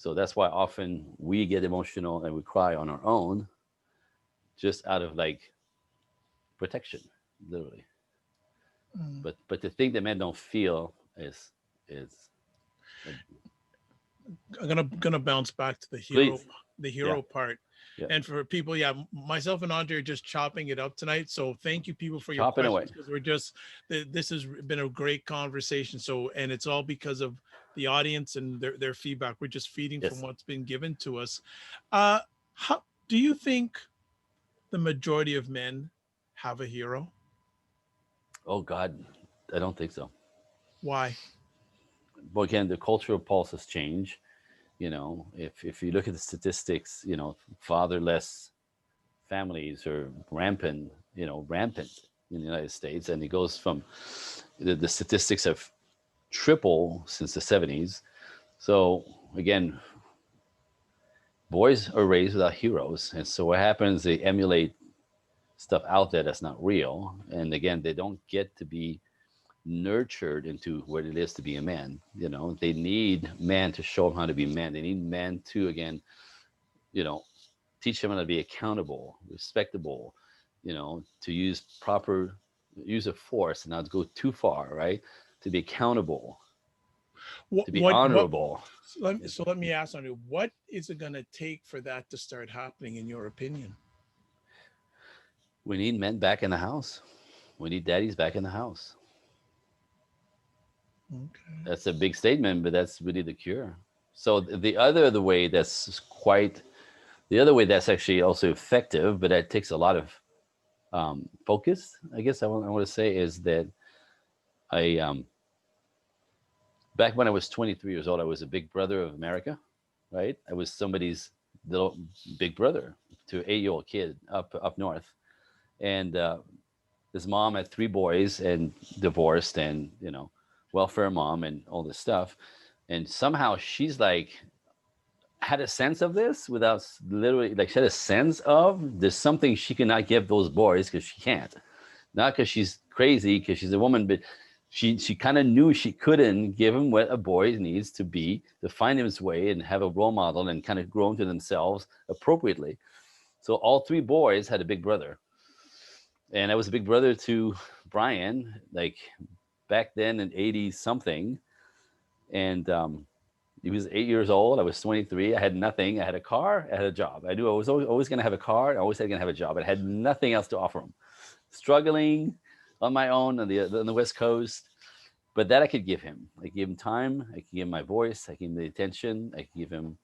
B: So that's why often we get emotional and we cry on our own, just out of like protection, literally.
A: Mm.
B: But to think that men don't feel is uh,
A: I'm gonna bounce back to
B: please,
A: the
B: yeah,
A: hero part.
B: yeah,
A: And for people, yeah, myself and Andre are just chopping it up tonight. So thank you, people, for your
B: chopping away.
A: questions, because this has been a great conversation. So, and it's all because of the audience and their feedback. We're just feeding from
B: Yes.
A: what's been given to us. Uh, how do you think the majority of men have a hero?
B: Oh God, I don't think so.
A: Why?
B: But again, the cultural pulses change. If you look at the statistics, fatherless families are rampant in the United States, and it goes from the statistics have tripled since the 70s. So again, boys are raised without heroes, and so what happens? They emulate stuff out there that's not real, and again, they don't get to be nurtured into what it is to be a man. You know, they need man to show them how to be man. They need man to, again, you know, teach them how to be accountable, respectable, you know, to use proper use of force and not to go too far, right? To be accountable, to be
A: What
B: honorable.
A: so let me ask on you, what is it going to take for that to start happening in your opinion?
B: We need men back in the house. We need daddies back in the house.
A: Okay.
B: That's a big statement, but that's really the cure. So the way that's quite the other way that's actually also effective, but that takes a lot of focus. I guess I want to say is that I back when I was 23 years old, I was a big brother of America, right? I was somebody's little big brother to an 8-year-old kid up north, and his mom had 3 boys and divorced, and you know, welfare mom and all this stuff, and somehow she's like had a sense of this without literally like she had a sense of there's something she cannot give those boys because she can't, not because she's crazy, because she's a woman, but she kind of knew she couldn't give him what a boy needs to be to find his way and have a role model and kind of grow into themselves appropriately. So all 3 boys had a big brother, and I was a big brother to Brian, like back then in 80 something, and he was 8 years old. I was 23. I had nothing. I had a car. I had a job. I knew I was always going to have a car. I always had going to have a job. I had nothing else to offer him. Struggling on my own on the West Coast, but that I could give him. I gave him time. I could give him my voice. I could give him the attention. I could give him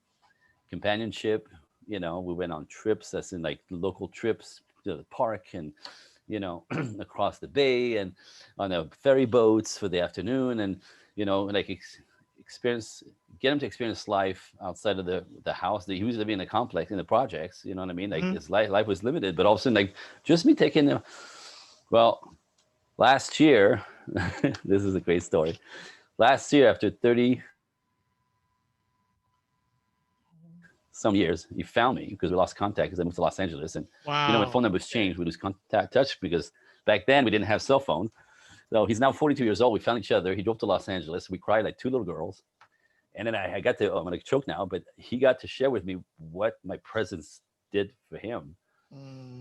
B: companionship. You know, we went on trips. That's in like local trips to the park and you know across the bay and on the ferry boats for the afternoon and you know like experience get him to experience life outside of the house that he was living in the complex in the projects, you know what I mean, like
A: Mhm.
B: his life was limited, but all of a sudden like just me taking him. Well, last year this is a great story. Last year after 30 some years he found me because we lost contact because I moved to Los Angeles and you know when
A: Wow.
B: phone numbers changed we lose contact touch because back then we didn't have cell phones. So he's now 42 years old. We found each other. He drove to Los Angeles. We cried like 2 little girls. And then I got to, I'm going to choke now, but he got to share with me what my presence did for him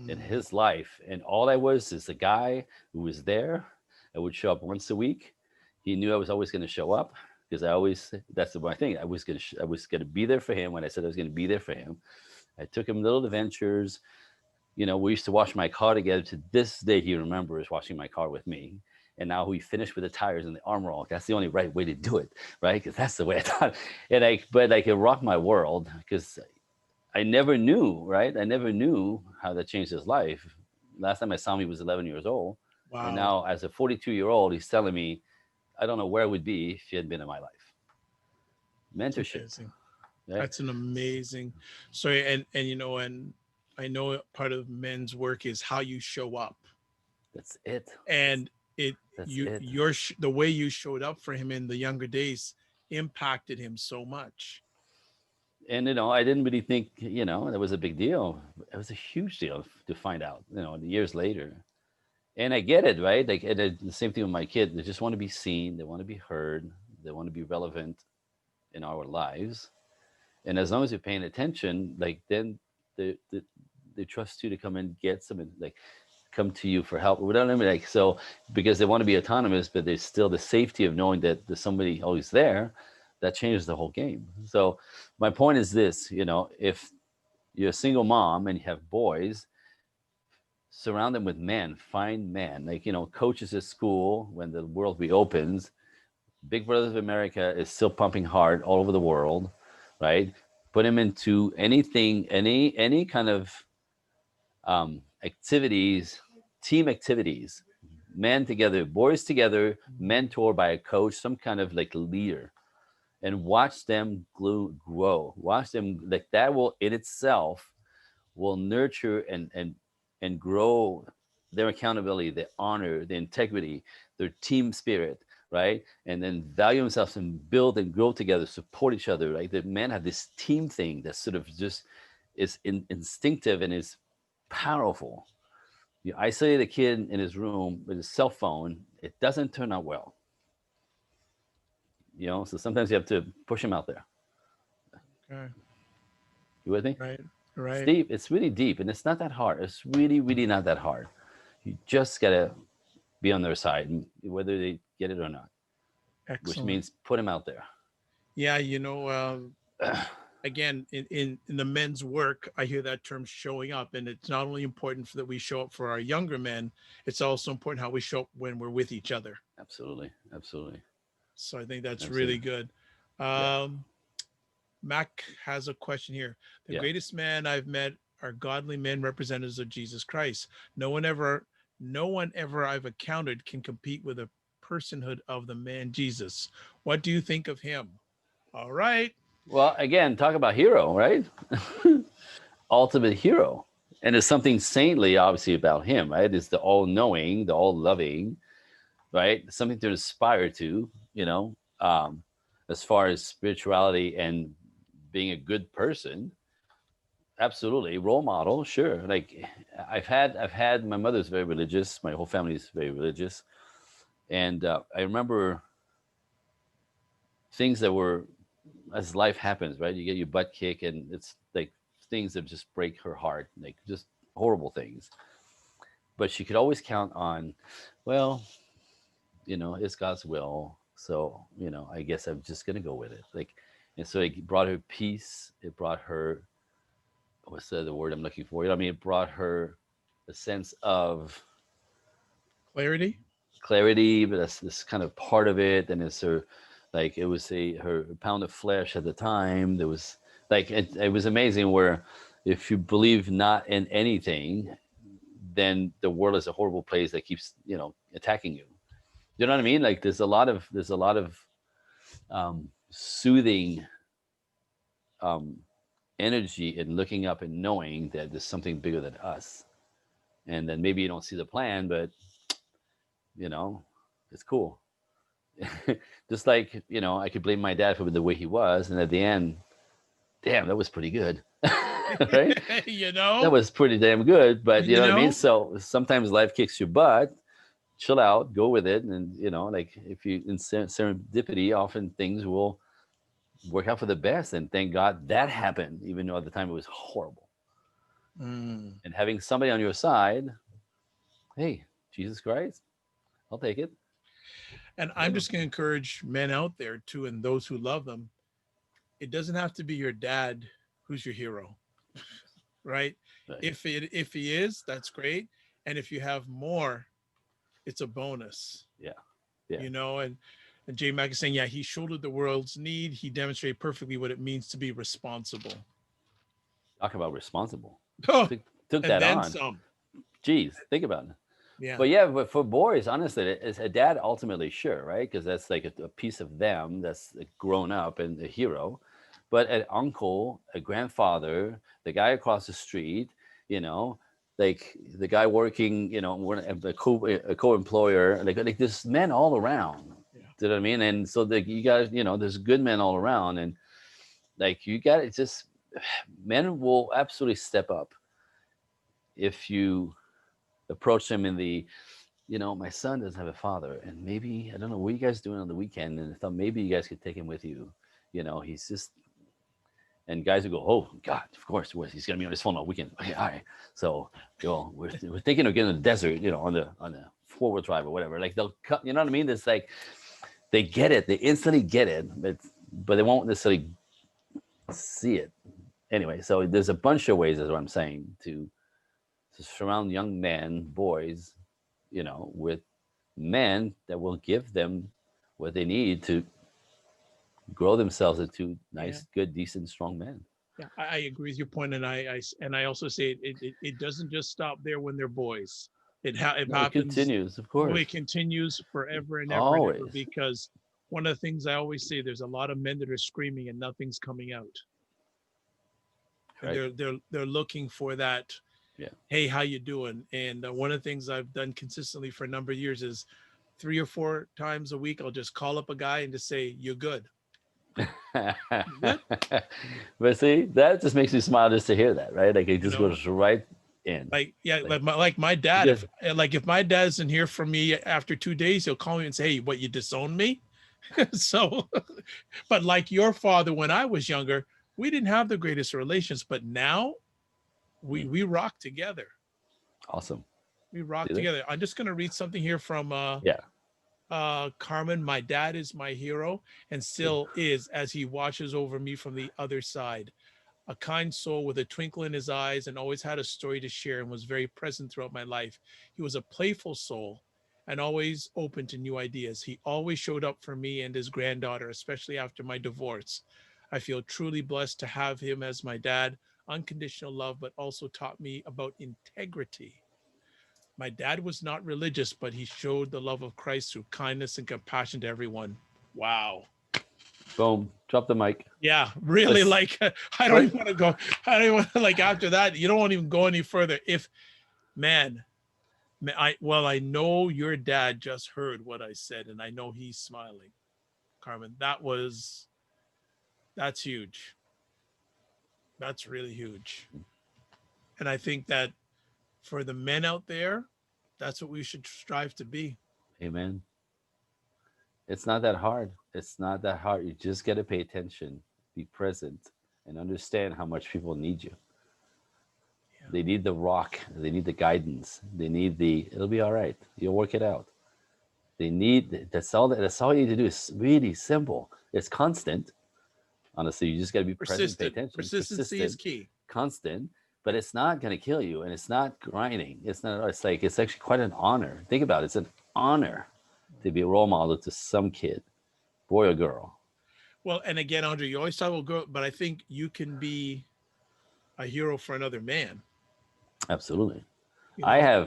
B: in
A: Mm,
B: his life. And all I was is a guy who was there. I would show up once a week. He knew I was always going to show up because I always, that's my thing. I was going to be there for him when I said I was going to be there for him. I took him little adventures. You know, we used to wash my car together. To this day, he remembers washing my car with me. And now we finished with the tires and the armor all. That's the only right way to do it, right? Because that's the way I thought. And but like it rocked my world because I never knew, right? I never knew how that changed his life. Last time I saw him, he was 11 years old. And
A: wow.
B: now, as a 42-year-old, he's telling me, I don't know where I would be if he had been in my life.
A: It's
B: Mentorship,
A: amazing.
B: right?
A: That's an amazing story. And you know, and I know part of men's work is how you show up.
B: That's it.
A: And it
B: That's it.
A: the way you showed up for him in the younger days impacted him so much.
B: And you know, I didn't really think, you know, that was a big deal. It was a huge deal to find out, you know, years later. And I get it, right? Like the same thing with my kid. They just want to be seen. They want to be heard. They want to be relevant in our lives. And as long as you're paying attention, like then they, they, they trust you to come and get some, like come to you for help. Without them, like so, because they want to be autonomous, but there's still the safety of knowing that there's somebody always there. That changes the whole game. So my point is this: you know, if you're a single mom and you have boys, surround them with men. Find men, like you know, coaches at school when the world reopens. Big Brothers of America is still pumping hard all over the world, right? Put them into anything, any kind of activities, team activities, men together, boys together, mentored by a coach, some kind of like leader, and watch them grow. Watch them like that will in itself will nurture and grow their accountability, their honor, their integrity, their team spirit, right? And then value themselves and build and grow together, support each other, right? The men have this team thing that sort of just is instinctive and is powerful. You isolate a kid in his room with his cell phone, it doesn't turn out well. So sometimes you have to push him out there.
A: Okay.
B: You with me?
A: Right. Right.
B: Steve, it's really deep and it's not that hard. It's really, really not that hard. You just gotta be on their side, whether they get it or not, which
A: Excellent.
B: means put him out there.
A: Yeah. Again, in the men's work, I hear that term showing up, and it's not only important that we show up for our younger men, it's also important how we show up when we're with each other.
B: Absolutely. Absolutely.
A: So I think that's really
B: Absolutely.
A: good.
B: Yeah.
A: Um, Mac has a question here. The
B: Yeah.
A: greatest man I've met are godly men, representatives of Jesus Christ. No one ever I've encountered can compete with the personhood of the man Jesus. What do you think of him? All right.
B: Well, again, talk about hero, right? Ultimate hero. And there's something saintly, obviously, about him, right? It's the all knowing, the all loving, right? Something to aspire to, as far as spirituality and being a good person. Absolutely. Role model, sure. Like I've had my mother's very religious, my whole family is very religious. And I remember things that were, as life happens, right? You get your butt kicked, and it's like things that just break her heart, like just horrible things. But she could always count on, well, it's God's will. So, I guess I'm just going to go with it. Like, and so it brought her peace. It brought her, what's the word I'm looking for? It brought her a sense of
A: Clarity.
B: clarity, but that's this kind of part of it. And it's her, like, it was her pound of flesh at the time. There was like, it was amazing where if you believe not in anything, then the world is a horrible place that keeps, attacking you. You know what I mean? Like there's a lot of soothing um, energy in looking up and knowing that there's something bigger than us. And then maybe you don't see the plan, but you know, it's cool. Just like, I could blame my dad for the way he was, and at the end, damn, that was pretty good. Right?
A: you
B: That
A: know,
B: was pretty damn good. But you
A: you
B: know what I mean?
A: know,
B: So sometimes life kicks your butt, chill out, go with it. And, like if you in serendipity, often things will work out for the best. And thank God that happened, even though at the time it was horrible.
A: Mm.
B: And having somebody on your side, hey, Jesus Christ, I'll take it.
A: And I'm
B: Whatever.
A: just going to encourage men out there too, and those who love them. It doesn't have to be your dad who's your hero, right?
B: Right.
A: If he is, that's great. And if you have more, it's a bonus,
B: Yeah. Yeah.
A: And J Mac is saying, yeah, he shouldered the world's need. He demonstrated perfectly what it means to be responsible.
B: Talk about responsible.
A: Oh,
B: Took
A: and
B: that
A: then
B: on.
A: some.
B: Geez, think about it.
A: Yeah.
B: But yeah, but for boys, honestly, it's a dad ultimately, sure, right? Because that's like a piece of them that's like grown up and a hero. But an uncle, a grandfather, the guy across the street, you know, like the guy working, a co-employer, like there's men all around.
A: Yeah.
B: Do you know what I mean? And so you guys, there's good men all around, and like you got it. Just men will absolutely step up if you approach them in the, my son doesn't have a father, and maybe I don't know what you guys doing on the weekend, and I thought maybe you guys could take him with you. He's just, and guys would go, oh God, of course, he's gonna be on his phone all weekend. Okay, all right. So, we're thinking of getting in the desert, on the 4-wheel drive or whatever. Like they'll cut, you know what I mean? It's like they get it, they instantly get it, but they won't necessarily see it anyway. So there's a bunch of ways, is what I'm saying, to surround young men, boys, with men that will give them what they need to grow themselves into
A: Yeah.
B: nice, good, decent, strong men.
A: Yeah. I agree with your point, and I also say it doesn't just stop there when they're boys. It
B: No, it
A: happens.
B: continues, of
A: Oh,
B: course.
A: it continues forever and ever and ever,
B: Always.
A: because one of the things I always say, there's a lot of men that are screaming and nothing's coming out, and
B: Right.
A: they're looking for that.
B: Yeah.
A: Hey, how you doing? And one of the things I've done consistently for a number of years is 3 or 4 times a week I'll just call up a guy and just say, "You're good." Good.
B: But see, that just makes me smile just to hear that, right? Like it
A: You
B: just
A: know,
B: goes right in.
A: Like, yeah,
B: Like,
A: like my dad.
B: because,
A: If my dad isn't here for me after 2 days, he'll call me and say, "Hey, what, you disowned me?" So, but like your father, when I was younger, we didn't have the greatest relations, but now we rock together.
B: awesome.
A: We rock
B: See that?
A: together. I'm just gonna read something here from
B: Yeah.
A: Carmen. My dad is my hero and
B: See?
A: still is as he watches over me from the other side. A kind soul with a twinkle in his eyes and always had a story to share and was very present throughout my life. He was a playful soul and always open to new ideas. He always showed up for me and his granddaughter, especially after my divorce. I feel truly blessed to have him as my dad. Unconditional love, but also taught me about integrity. My dad was not religious, but he showed the love of Christ through kindness and compassion to everyone. Wow.
B: Boom. Drop the mic.
A: Yeah, really.
B: Let's,
A: Like, I don't
B: let,
A: even want to go. I don't even want to, like, after that, you don't want to even go any further. If, man, I know your dad just heard what I said, and I know he's smiling, Carmen. That's huge. That's really huge. And I think that for the men out there, that's what we should strive to be.
B: amen. It's not that hard. It's not that hard. You just got to pay attention, be present, and understand how much people need you.
A: Yeah.
B: They need the rock. They need the guidance. They need the, it'll be all right. You'll work it out. They need, that's all you need to do. Is really simple. It's constant. Honestly, you just got to be present, pay
A: Persistent.
B: attention,
A: Persistency is
B: persistent,
A: key.
B: constant, but it's not going to kill you and it's not grinding. It's not, it's like, it's actually quite an honor. Think about it. It's an honor to be a role model to some kid, boy or girl.
A: Well, and again, Andre, you always talk about girl, but I think you can be a hero for another man.
B: Absolutely.
A: You know,
B: I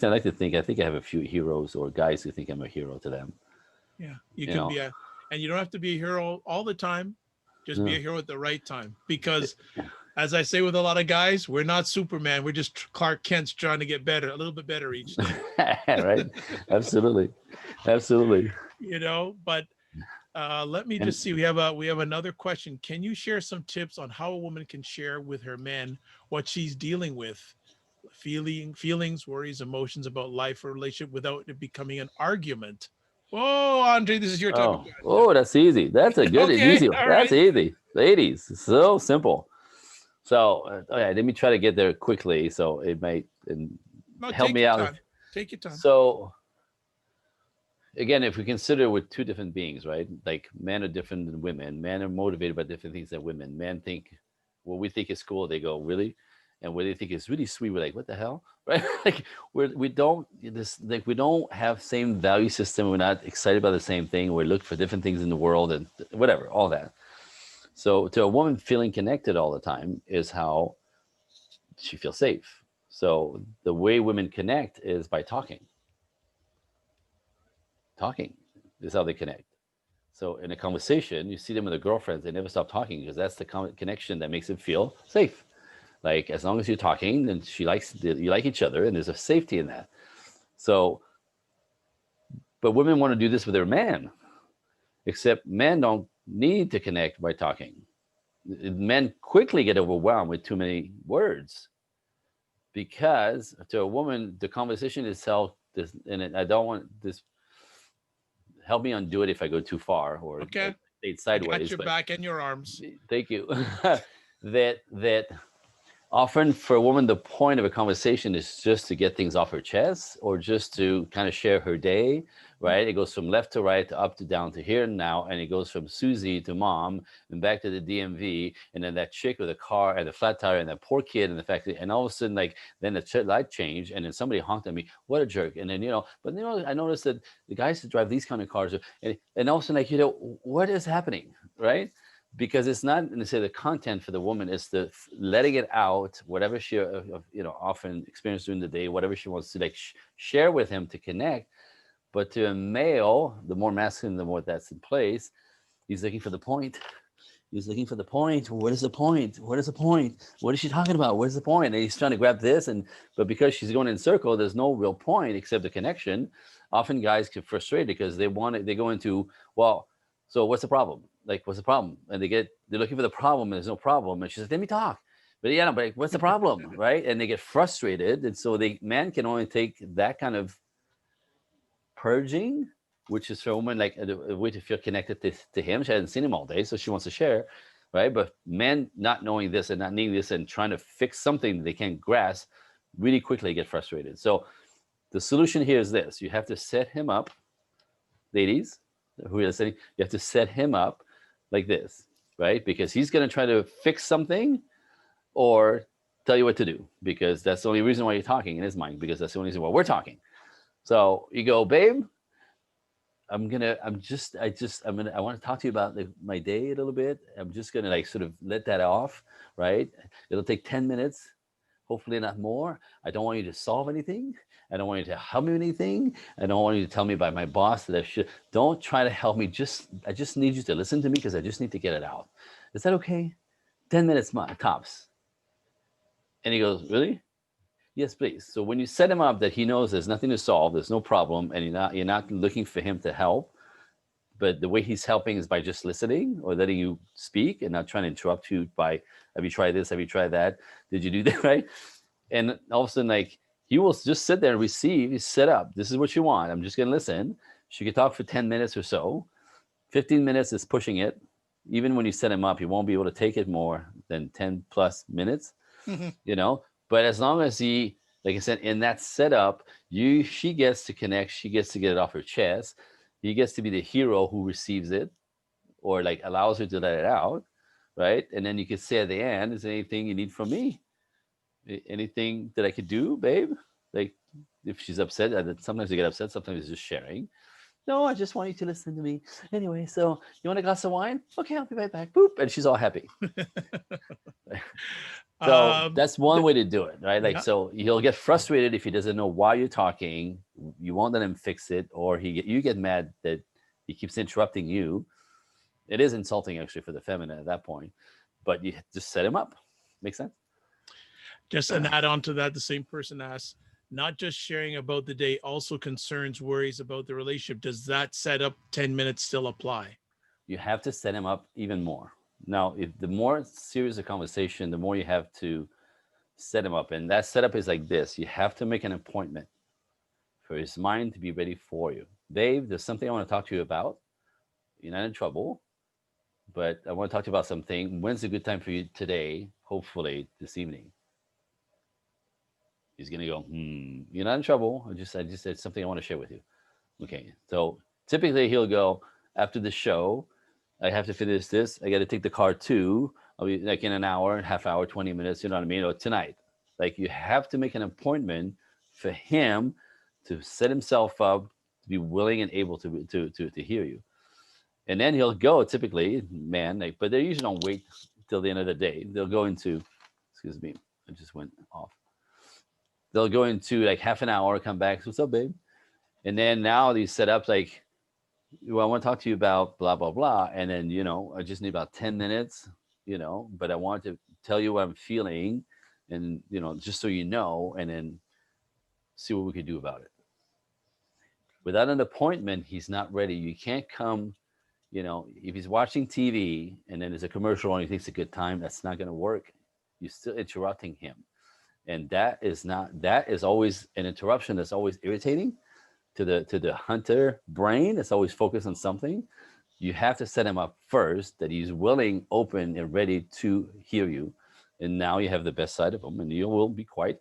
B: like to think, I think I have a few heroes or guys who think I'm a hero to them.
A: yeah, you
B: You
A: can
B: know,
A: be and you don't have to be a hero all the time. Just be
B: no.
A: a hero at the right time. Because, as I say with a lot of guys, we're not Superman. We're just Clark Kent's trying to get better, a little bit better each day.
B: Right? Absolutely. Absolutely.
A: But let me
B: And
A: just see. We have another question. Can you share some tips on how a woman can share with her man what she's dealing with, feelings, worries, emotions about life or relationship without it becoming an argument? Oh, Andre, this is your type of question.
B: that's easy. That's a good and
A: Okay,
B: easy one.
A: all
B: That's
A: right.
B: easy. Ladies, so simple. So, okay, let me try to get there quickly. So it might
A: No,
B: help
A: take
B: me
A: your
B: out.
A: time. Take your time.
B: So again, if we consider we're two different beings, right? Like men are different than women. Men are motivated by different things than women. Men think what we think is cool, they go really, and what they think is really sweet, we're like, what the hell, right? Like we don't this like we don't have same value system. We're not excited about the same thing. We're looking for different things in the world and whatever, all that. So to a woman, feeling connected all the time is how she feels safe. So the way women connect is by talking. Talking is how they connect. So in a conversation, you see them with their girlfriends, they never stop talking because that's the connection that makes them feel safe. Like as long as you're talking, then you like each other, and there's a safety in that. So, but women want to do this with their man, except men don't need to connect by talking. Men quickly get overwhelmed with too many words because to a woman, the conversation itself, I don't want this. Help me undo it if I go too far or
A: Okay.
B: say it
A: I got
B: sideways.
A: your
B: But
A: back and your arms.
B: thank you. that often for a woman, the point of a conversation is just to get things off her chest or just to kind of share her day, right? It goes from left to right, to up to down to here and now, and it goes from Susie to mom and back to the DMV, and then that chick with the car and the flat tire and that poor kid and the fact that, and all of a sudden, like then the light changed, and then somebody honked at me, what a jerk, and then I noticed that the guys that drive these kind of cars, and all of a sudden, like what is happening, right? Because it's not necessarily the content for the woman, it's the letting it out, whatever she often experienced during the day, whatever she wants to share with him to connect. But to a male, the more masculine, the more that's in place, he's looking for the point. He's looking for the point. What is the point? What is the point? What is she talking about? What is the point? And he's trying to grab this, but because she's going in a circle, there's no real point except the connection. Often guys get frustrated because they go into, well, so what's the problem? Like, what's the problem? And they're looking for the problem and there's no problem. And she's like, let me talk. But yeah, but what's the problem, right? And they get frustrated, and so man can only take that kind of purging, which is for a woman like a way to feel connected to him. She hasn't seen him all day, so she wants to share, right? But men not knowing this and not needing this and trying to fix something that they can't grasp really quickly get frustrated. So the solution here is this: you have to set him up, ladies who are listening. You have to set him up like this, right? Because he's going to try to fix something or tell you what to do, because that's the only reason why you're talking in his mind, because that's the only reason why we're talking. So you go, babe, I want to talk to you about my day a little bit. I'm just gonna like sort of let that off, right? It'll take 10 minutes, hopefully not more. I don't want you to solve anything. I don't want you to help me with anything. I don't want you to tell me by my boss that I should. Don't try to help me. I just need you to listen to me, because I just need to get it out. Is that okay? 10 minutes tops. And he goes, really? Yes, please. So when you set him up that he knows there's nothing to solve, there's no problem, and you're not looking for him to help, but the way he's helping is by just listening or letting you speak and not trying to interrupt you by, have you tried this? Have you tried that? Did you do that? Right? And all of a sudden, like, he will just sit there and receive. He's set up. This is what you want. I'm just going to listen. She could talk for 10 minutes or so. 15 minutes is pushing it. Even when you set him up, he won't be able to take it more than 10 plus minutes, you know? But as long as he, like I said, in that setup, she gets to connect. She gets to get it off her chest. He gets to be the hero who receives it, or like allows her to let it out, right? And then you could say at the end, is there anything you need from me? Anything that I could do, babe? Like, if she's upset, sometimes you get upset, sometimes it's just sharing. No, I just want you to listen to me. Anyway, so you want a glass of wine? Okay, I'll be right back. Boop. And she's all happy. So that's one way to do it, right? Like,
A: Yeah.
B: so he'll get frustrated if he doesn't know why you're talking. You won't let him fix it, or you get mad that he keeps interrupting you. It is insulting, actually, for the feminine at that point. But you just set him up. Makes sense?
A: Just an add on to that, the same person asks, not just sharing about the day, also concerns, worries about the relationship. Does that setup 10 minutes still apply?
B: You have to set him up even more. Now, if the more serious the conversation, the more you have to set him up. And that setup is like this: you have to make an appointment for his mind to be ready for you. Dave, there's something I want to talk to you about. You're not in trouble, but I want to talk to you about something. When's a good time for you today? Hopefully this evening. He's gonna go, you're not in trouble. I just said something I want to share with you. Okay. So typically he'll go, after the show, I have to finish this. I got to take the car too. I'll be like in an hour, half hour, 20 minutes, you know what I mean? Or tonight. Like, you have to make an appointment for him to set himself up to be willing and able to hear you. And then he'll go, typically, man, like, but they usually don't wait till the end of the day. They'll go into, excuse me, I just went off. They'll go into like half an hour, come back. What's up, babe? And then now these setups, like, well, I want to talk to you about blah, blah, blah. And then, I just need about 10 minutes, but I want to tell you what I'm feeling and, just so you know, and then see what we could do about it. Without an appointment, he's not ready. You can't come, if he's watching TV and then there's a commercial and he thinks it's a good time, that's not going to work. You're still interrupting him. And that is always an interruption that's always irritating to the hunter brain. It's always focused on something. You have to set him up first that he's willing, open, and ready to hear you. And now you have the best side of him, and you will be quite,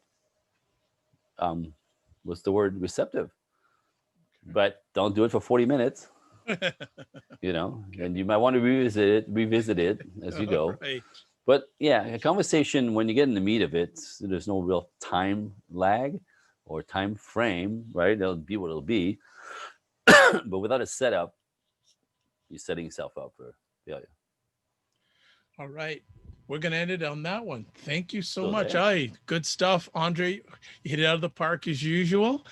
B: what's the word, receptive. But don't do it for 40 minutes, and you might want to revisit it as you go.
A: Right.
B: But yeah, a conversation, when you get in the meat of it, there's no real time lag or time frame, right? It'll be what it'll be. But without a setup, you're setting yourself up for failure.
A: All right. We're going to end it on that one. Thank you so
B: So
A: much.
B: there.
A: Good stuff, Andre. You hit it out of the park as usual.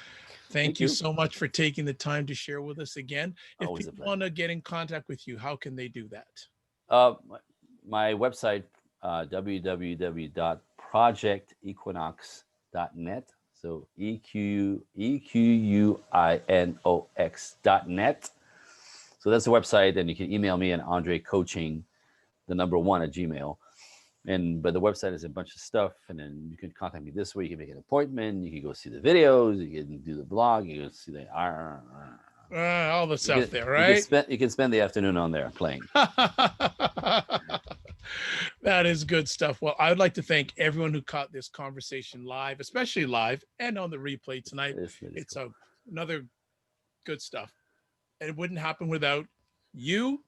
A: Thank you
B: you.
A: so much for taking the time to share with us again. If
B: Always a
A: people
B: pleasure.
A: want to get in contact with you, how can they do that?
B: My website, www.projectequinox.net. So EQUINOX.net. So that's the website, and you can email me at andrecoaching1 at gmail. But the website is a bunch of stuff, and then you can contact me this way. You can make an appointment. You can go see the videos. You can do the blog. You can see the
A: all the stuff there,
B: You can
A: right?
B: spend the afternoon on there playing.
A: That is good stuff. Well, I would like to thank everyone who caught this conversation live, especially live and on the replay tonight. It's cool. Another good stuff. And it wouldn't happen without you,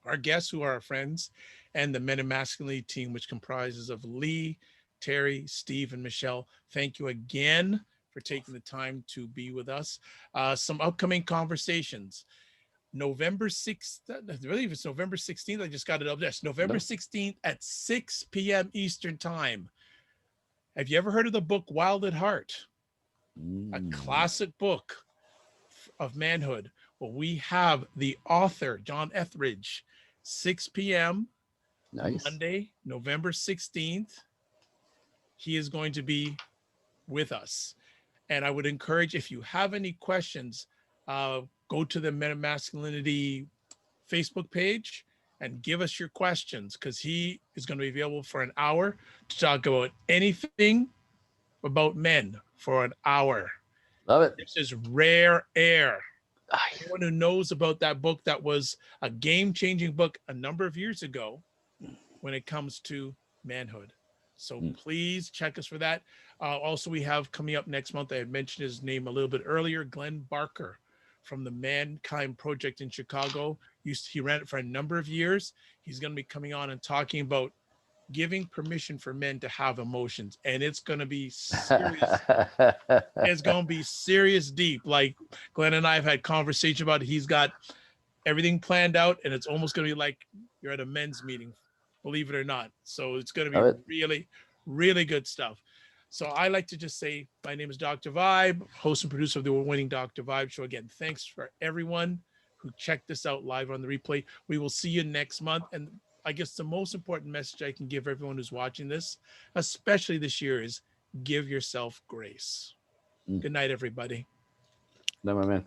A: our guests who are our friends, and the Men in Masculinity team, which comprises of Lee, Terry, Steve, and Michelle. Thank you again for taking the time to be with us. Some upcoming conversations. November 6th, I believe it's November 16th. I just got it up. Yes, November 16th at 6 p.m. Eastern time. Have you ever heard of the book Wild at Heart? A classic book of manhood. Well, we have the author, John Etheridge, 6 p.m.
B: Nice.
A: Monday, November 16th. He is going to be with us. And I would encourage, if you have any questions, go to the Men of Masculinity Facebook page and give us your questions, because he is going to be available for an hour to talk about anything about men for an hour.
B: Love it.
A: This is rare air. Anyone who knows about that book, that was a game-changing book a number of years ago when it comes to manhood. So please check us for that. Also, we have coming up next month, I had mentioned his name a little bit earlier, Glenn Barker from the Mankind Project in Chicago. He ran it for a number of years. He's going to be coming on and talking about giving permission for men to have emotions. And it's going to be serious. It's going to be serious deep. Like Glenn and I have had conversation about it. He's got everything planned out, and it's almost going to be like you're at a men's meeting, believe it or not. So it's going to be really, really good stuff. So I like to just say, my name is Dr. Vibe, host and producer of the award-winning Dr. Vibe Show. Again, thanks for everyone who checked this out live on the replay. We will see you next month. And I guess the most important message I can give everyone who's watching this, especially this year, is give yourself grace. Good night, everybody.
B: No, my man.